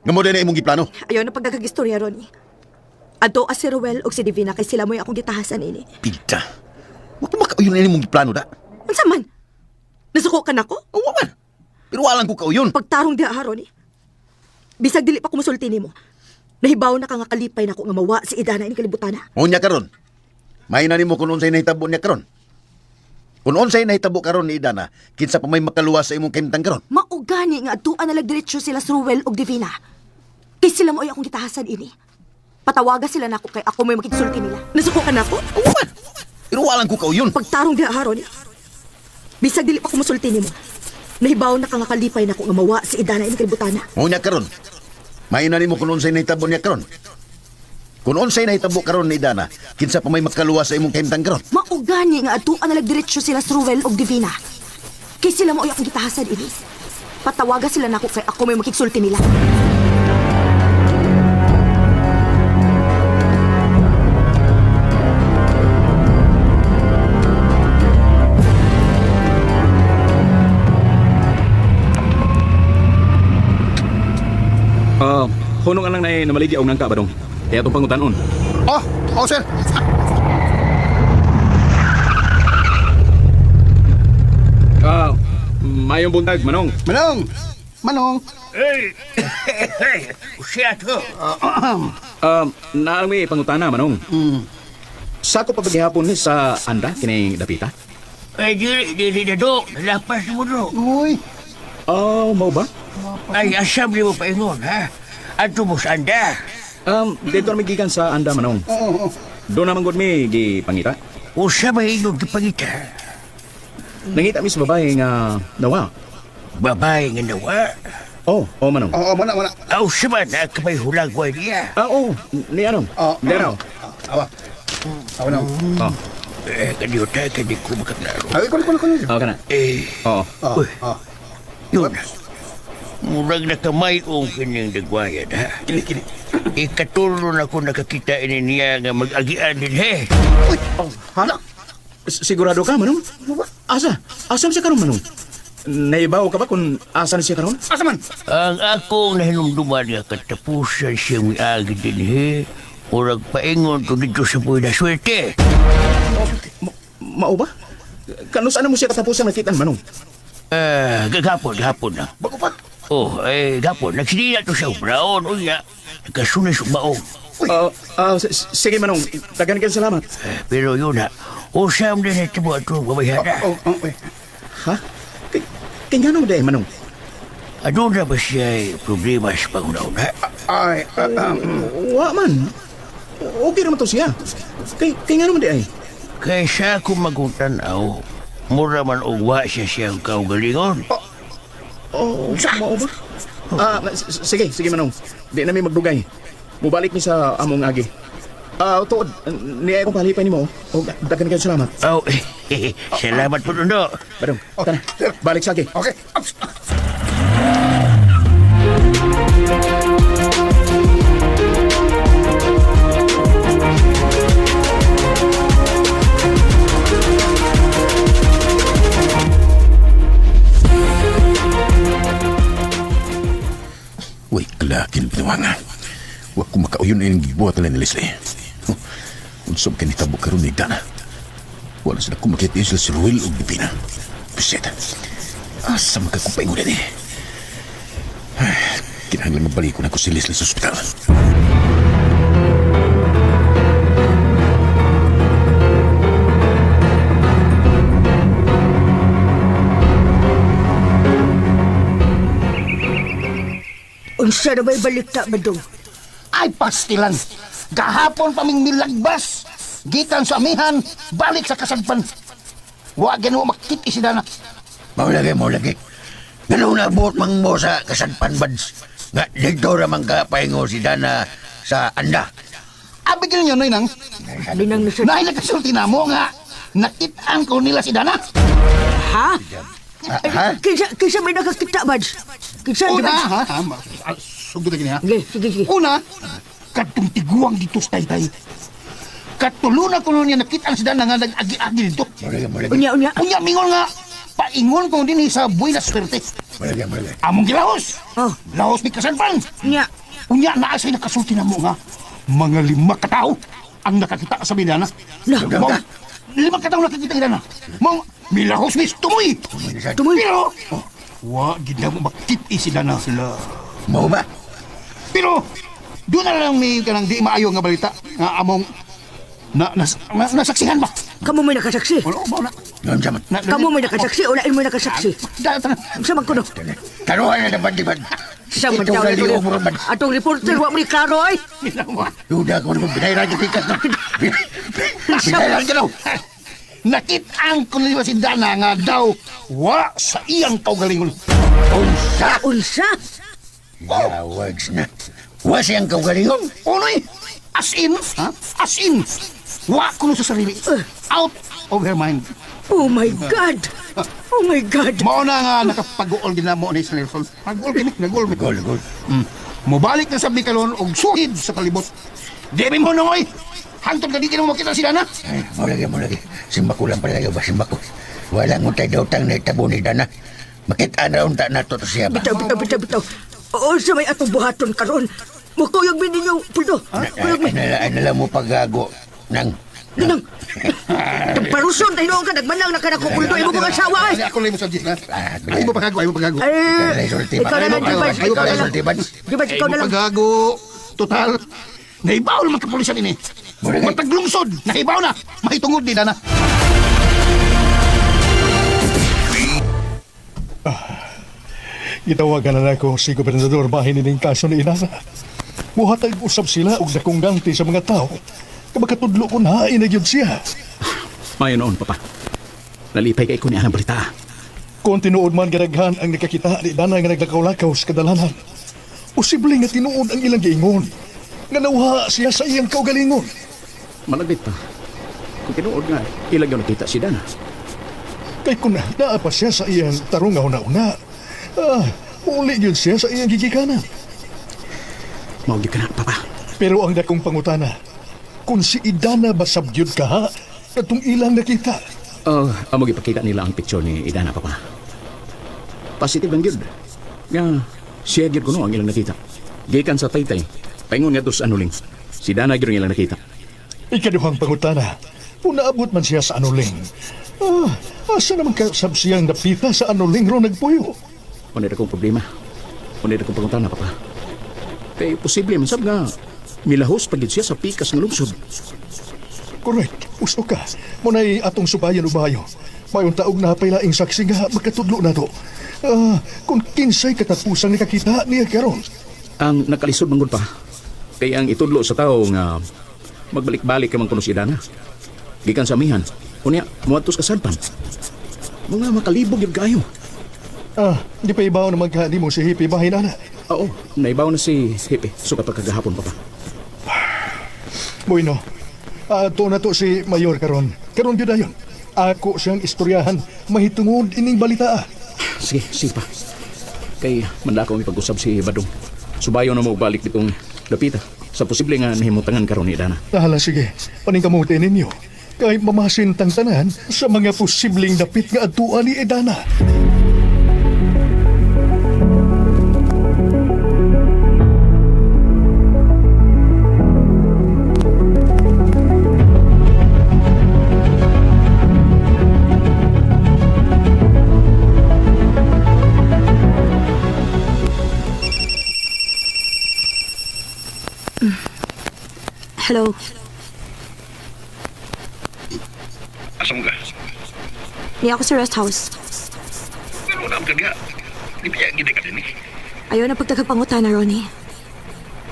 Nga mo na imong giplano.
Ayaw na pagkakagistorya, Ronnie. Ato si Ruel o si Divina kay sila mo yung akong gitahasan ini.
Pinta. Wa ko makauyon na imong giplano da.
Unsa man? Nasuko ka na ko?
Oo man. Pero walang ko kauyon.
Pagtarong diha, Ronnie. Bisag dili pa kumusulti nimo. Nahibaw na ka nga kalipay na ko nga mawa si Idana ini kalibutan na.
Unya karon. May na nimo kun unsay nahitabo niya karon. Kung unsay nahitabo karon ni Idana, kinsa pa may makaluwas sa imong kahimtang karon.
Maugani nga atuan na lagdiretso sila sa Ruel o Divina. Kay sila mo ay akong gitahasan ini. Patawaga sila nako kay ako may makiksulti nila. Nasuko ka na ko?
Oo man. Pero walang ko kauyon.
Pagtarong diha, Ronnie. Bisag dili pa kumusulti nimo. Nahibaw na ka nga kalipay na ko nga mawa si Idana ini kalibutan na.
Unya karon. May na nimo kun unsay nahitabo niya karon. Kung unsay nahitabo karon ni Idana, kinsa pa may makaluwas sa imong kahimtang karon.
Maugani nga atuan na lagdiretso sila sa Ruel o Divina. Kay sila mo ay akong gitahasan ini. Patawaga sila nako kay ako may makiksulti nila.
Hunong lang na namaligi og nangka, Badong. Kaya itong pangutanon.
Oh, sir.
Mayong buntag, Manong.
Manong.
Siya to.
Naang may pangutana, Manong. Sako pa paghihapon ni sa anda, kining dapita?
Ay, dili na do. Nalapas mo do.
Uy.
Mau ba?
Ay, asam mo pa ingon, ha? Ato mo sa anda.
Dito na gikan sa anda, Manong.
Oo.
Doon naman gud mi gipangita.
Usa ba inog di pangita?
Nangita mi sa babae nga nawa.
Babae nga nawa.
Oh, Manong.
Oo, mana.
Aw, siya na kamay hulagway niya.
Ni ano? Leraw.
Awa na.
Kaniyota, kani ko makaklaro.
Ay, ko.
Kana.
Yun. Murag na kamay ang kanyang dagwayan, ha?
Kini.
Ikatulo na ko nakakita ini niya nga mag-agian din, he.
Uy. Hala.
Sigurado ka, Manong? Asa? Asa siya karon, Manong? Naibaw ka ba kung asan siya karon?
Asa man?
Ang akong nahinumduman nga katapusan siya miagi din, he. Murag paingon ko dito sa buhay na swerte.
Mao ba? Kano saan mo siya katapusan nakitan, Manong?
Gagapon na.
Bago pa.
Oh, gapon. Nagsinila to sa ubraon. Unya, nagkasunas ubaong.
Sige Manong, dagan ka salamat.
Pero yun na, usam din ito mo ito, babayhana.
Ha? Kaya nga naman dahil Manong?
Ano na ba siya problema sa panguna-una?
Wa man. Okay naman to siya. Kaya nga naman dahil.
Kaysa kung magutanaw, mura man ugwa siya siyang kaugalingon.
Mao ba? Sige Manong. Di na may magdugay. Mubalik ni sa among agi. Tuod, niya akong palipay ni mo. O, dagan kayo salamat.
Oh, salamat po nun, no?
Badong, tara, balik sa agi.
Okay.
Uy, kalakin binawangan. Huwag ko makauyon na yung gibuhat nila ni Leslie. Unsog ka nitabo karoon ni Dana. Wala sila kumakit sila si Ruel o Bipina. Puset. Asa magkakupaingulan eh. Kinahanglan mabalik ko na ko si Leslie sa ospital.
Unsa na ba'y balikta, Badong?
Ay, pastilan. Gahapon pa ming milagbas. Gikan sa amihan, balik sa kasadpan. Wa gano makiti si Dana.
Mau lagi. Ganun na buot mang mo sa kasadpan, Bads. Nga, dito ramang kapahingo si Dana sa anda.
Abigil niyo, Noy, nang.
Linang na siya.
Nahay nagkasulti na mo nga. Nakitaan ko nila si Dana.
Ha?
Ha?
Kisa may nakakita, Bads? Kisa, di
Una,
ba?
Sugod na gini, ha?
Sige.
Una, katong tiguang dito sa taytay. Katuluna ko niya nakitaan si Dana nga nag-agi-agi dito.
Unya.
Unya, mingon nga. Paingon ko din sa buhay na swerte. Among gilahos.
Oh.
Lahos ni kasadpan.
Unya.
Unya, naasay nakasulti na mo nga. Mga 5 katao ang nakakita sa Dana.
Lah.
5 katao nakikita ni Dana. Mong milahos mis tumoy.
Tumoy.
Pero, wa gina mo makiti si Dana sila.
Mau ba?
Pero, doon na lang may kanang di maayo nga balita nga among nasaksihan ba?
Kamu may nakasaksi.
Wala ko ba na?
Ngayon saman.
Kamu may nakasaksi o lain mo nakasaksi.
Data na.
Sa magkuno.
Taruhan na naman, di ba?
Sa
Ito
magdaw
gali
ito.
o muraman.
Atong reporter, wa mo ni klaro ay.
Duda ko naman, binayran yung tikas na. Binayran ka daw.
Nakitaan ko nila si Dana nga daw wa sa iyang kaugalingon.
Unsa?
Yawags na. Wa siyang kaugalingon.
Unoy, as in, ha? As in, wa ko sa sarili. Out of her mind.
Oh my God! Oh my God!
Mao na nga nakapag-uol din na mo ni Nelson. Nag-uol.
Gol.
Mubalik na sa Bikalon og suhid sa kalibot. Demi mo nongoy. Hantod ka di mo makita si Dana.
Ay, mau lagi. Simba ko lang pala kayo ba? Simba ko. Walang untay daw tang na itabo ni Dana. Makita na unta na to siya ba?
Bitaw. Oo, sa may atong buhaton karon. Mukuyog min ninyo, Puldo. Kuyog min.
Nala mo paggago ng...
Ginang. Paruson, tayo ka. Nagmanang na ka na ko, Puldo. Imo kong asawa ay.
Ako lang mo sa Jis na. Ay mo pagago.
Ay, ikaw na lang, Dibas. Ikaw na lang. Dibas, ikaw na lang.
Pagago. Total. Naibaw naman kapulisan ini. Mataglungsod. Naibaw na. Mahitungod ni Dana.
Gitawagan na ako si Gobernador bahin nining kaso ni Inasa. Muhatag usab sila og dakong ganti sa mga tao. Kabakatudlo ko na inagyod siya.
Mayo noon, Papa. Nalipay kay ko niya ang balita.
Kung tinuod man gadaghan ang nakakita ni Dana nga naglakaw-lakaw sa kadalanan. Posible nga tinuod ang ilang giingon. Nga nawha siya sa iyang kaugalingon.
Malaglit pa. Kung tinuod nga, ilag yung nakita si Dana.
Kay kuna naa pa siya sa iyang tarungaw na una. Uli yun siya sa iyang gigikanan.
Maugi ka na, Papa.
Pero ang dakong pangutana, kung si Idana ba sabyod ka ha, atong ilang nakita.
Amo ipakita nila ang picture ni Idana, Papa. Positive lang yun. Nga, siya yun ko no ang ilang nakita. Gikan sa taytay, paingon nga to sa anuling. Si Dana yun ang ilang nakita.
Ikaduhang pangutana, Kung naabot man siya sa anuling, asa naman kasab siyang napita sa anuling ro nagpuyo?
Punit akong problema. Punit akong pagkuntana, papa. Kaya posible man sab nga milahos pagid siya sa pikas ng lungsod.
Correct. Gusto ka. Muna'y atong subayan ubayo. Mayong taog na pailaing saksi nga magkatudlo na to. Kung kinsay katapusang nakakita niya karon.
Ang nakalisod manggod pa, kay ang itudlo sa tao nga magbalik-balik ka man kuno si Idana. Gikan sa amihan, kunya, muadtos ka sadpan. Mga makalibog yung gayo.
Di pa ibaw na magkani mo si Hippie bahin ana.
Oo, naibaw na si Hippie. Sukat pagkagahapon, papa.
Bueno, ato na to si Mayor karon. Karon gyud ayon. Ako siyang istoryahan mahitungod ining balita.
Sige pa. Kay manda ko ipag-usab si Badong. Subayo na mo balik ditong lapita. Sa posible nga nahimutangan karon ni Idana.
Hala, sige. Paningkamutin ninyo. Kahit mamasin tang tanan sa mga posibleng dapit nga atuan ni Idana.
Hello.
Asam ka?
Ni ako sa rest house.
Pero naman ka nga. Ibiya gini ka din eh.
Ayaw na pagtagpangutan na, Ronnie.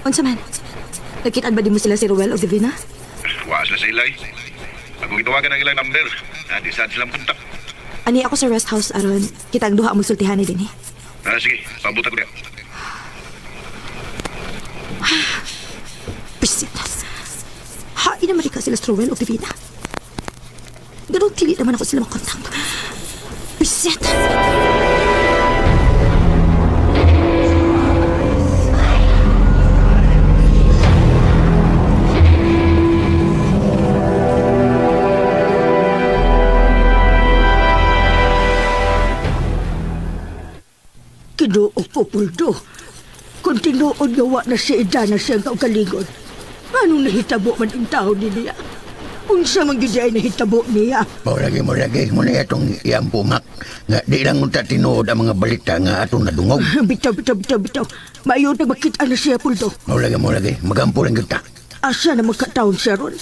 Unsa man? Nagkitaan ba di mo sila si Ruel o Divina?
Wa sila sa ilay. Ako gitawagan ang ilang number. Di saan silang puntak.
Ani ako sa rest house aron kitang duha mo sultihan ni dinhi.
Sige, pabutan ko niya.
Pisit. Hain naman ka sila sa Ruel o Divina. Ganun tili naman ako sila makontak. Pisit.
Kinuo ko, Puldo. Kung tinuod gawa na si Idana siyang kaugalingon, anong nahitabo man ang tao niya? Unsa man gyud ay nahitabo niya?
Mo lagi mo na itong iyang pumak. Nga di lang unta tinuod ang mga balita nga atong nadungog.
Bitaw. Maayod na makita na siya, Puldo.
Mo lagi. Magampo lang kita.
Asa na magkataon siya ron?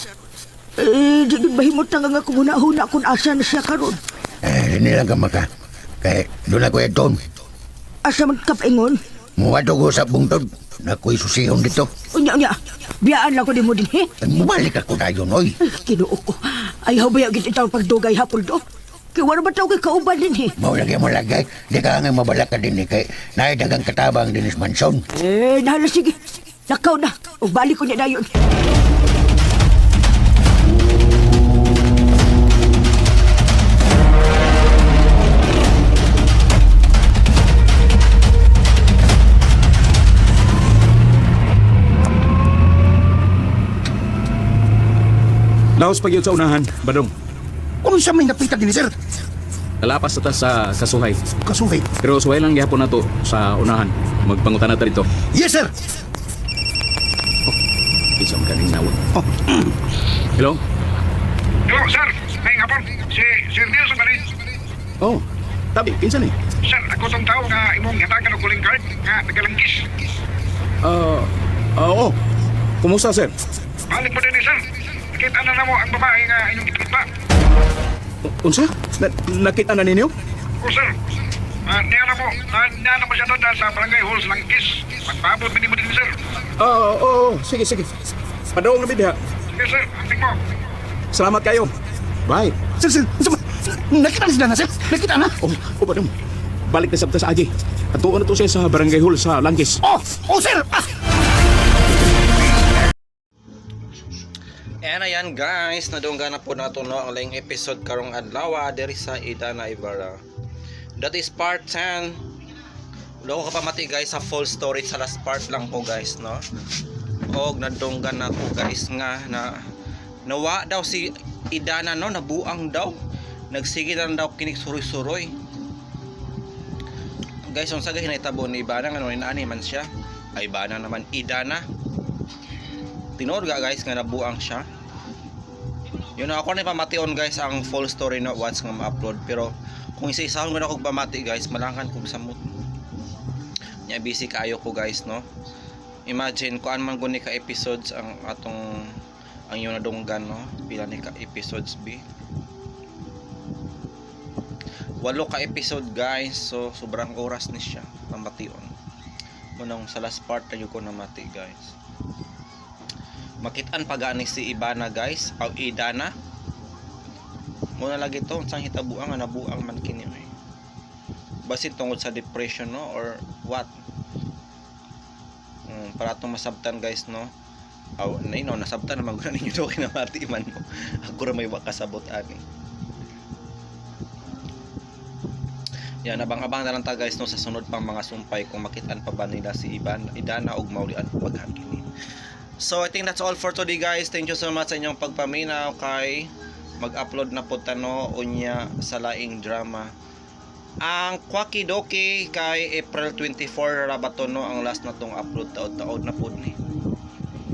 Di bahimot na nga kung huna kung asa na siya karon.
Nilang ka maka. Kaya doon ako itong.
Asa man kapaingon?
Muwato ko sa bungtod. Nako'y susihon dito.
Unya. Biyaan lang ko di mo din, he?
Mubalik ako tayo, noy.
Kinuo ko. Ayaw ba yung itaw pagdugay ha, Puldo? Kaya wala ba tao kay kauban din, he?
Mo lagi. Di ka nga mabalak ka din, kay naidagang katabang din is mansyon.
Nahala, sige. Nakaw na. O balik ko niya na yun.
Laos pag yun sa unahan, Badong.
Kung sa may napita din, sir?
Kalapas na ta sa kasuhay.
Kasuhay.
Pero suhay lang gyapon na to sa unahan. Magpangutan na ta dito.
Yes, sir.
Isa mo kaning nawag. Hello?
Hello, sir. May nga po. Si Sir Nelson ba rin?
Oh, tabi, pinsan eh.
Sir, ako tong tao nga imong hatagan og calling card nga nagalanggis.
Oo. Kumusta, sir?
Balik mo din sir. Nakita na mo ang babae nga inyong gitikpa.
Unsa? Nakita na ninyo?
O sir, niya na mo siya doon sa barangay halls Langgis. Magpabot mo din sir.
Oo. Sige. Padaong na bidya.
Sige sir, anting mo.
Salamat kayo. Bye.
Sir, nakita na sila na sir. Nakita na.
Oh, Badong. Balik na sabta sa Aji. At tuon na to siya sa barangay hall sa Langgis.
Oh sir!
And ayan guys, nadungga na po nato no ang laing episode karong adlaw diri sa Idana Ibarra. That is part 10. Wala ko kapamati guys sa full story, sa last part lang po guys no. Og nadunggan na po guys nga na nawa daw si Idana no, nabuang daw. Nagsige na daw kinig suroy-suroy. Guys, unsa gay hinahitabo ni Ibana nga inaani man siya? Ay Ibana naman Idana. Tinuod ga guys nga nabuang siya. Yun na ako na pamation guys ang full story na once nga ma-upload, pero kung isa-isahon ko na kog pamati guys, malangan kog samot. Nya busy kaayo ko guys, no. Imagine kuan man guni ka episodes ang atong ang yun na dunggan, no. Pila ni ka episodes bi? 8 ka episode guys, so sobrang oras ni siya pamation. Munang sa last part na yun ko namati guys. Makitaan pagani si Ibana guys, o Idana. Muna lagi to, sang hitabuang nga nabuang man kini eh. Basin tungod sa depression, no, or what? Para itong masabtan guys, no. Nasabtan naman ko na ninyo do kinamati man mo. Ako ra may wakasabot ani. Yan, abang-abang na lang ta guys, no, sa sunod pang mga sumpay kung makitaan pa ba nila si Idana og maulian paghangkini. So I think that's all for today guys. Thank you so much sa inyong pagpaminaw kay mag-upload na po tano unya sa laing drama. Ang Kwaki Doki kay April 24 rabato, no, ang last na tong upload taod-taod na po ni.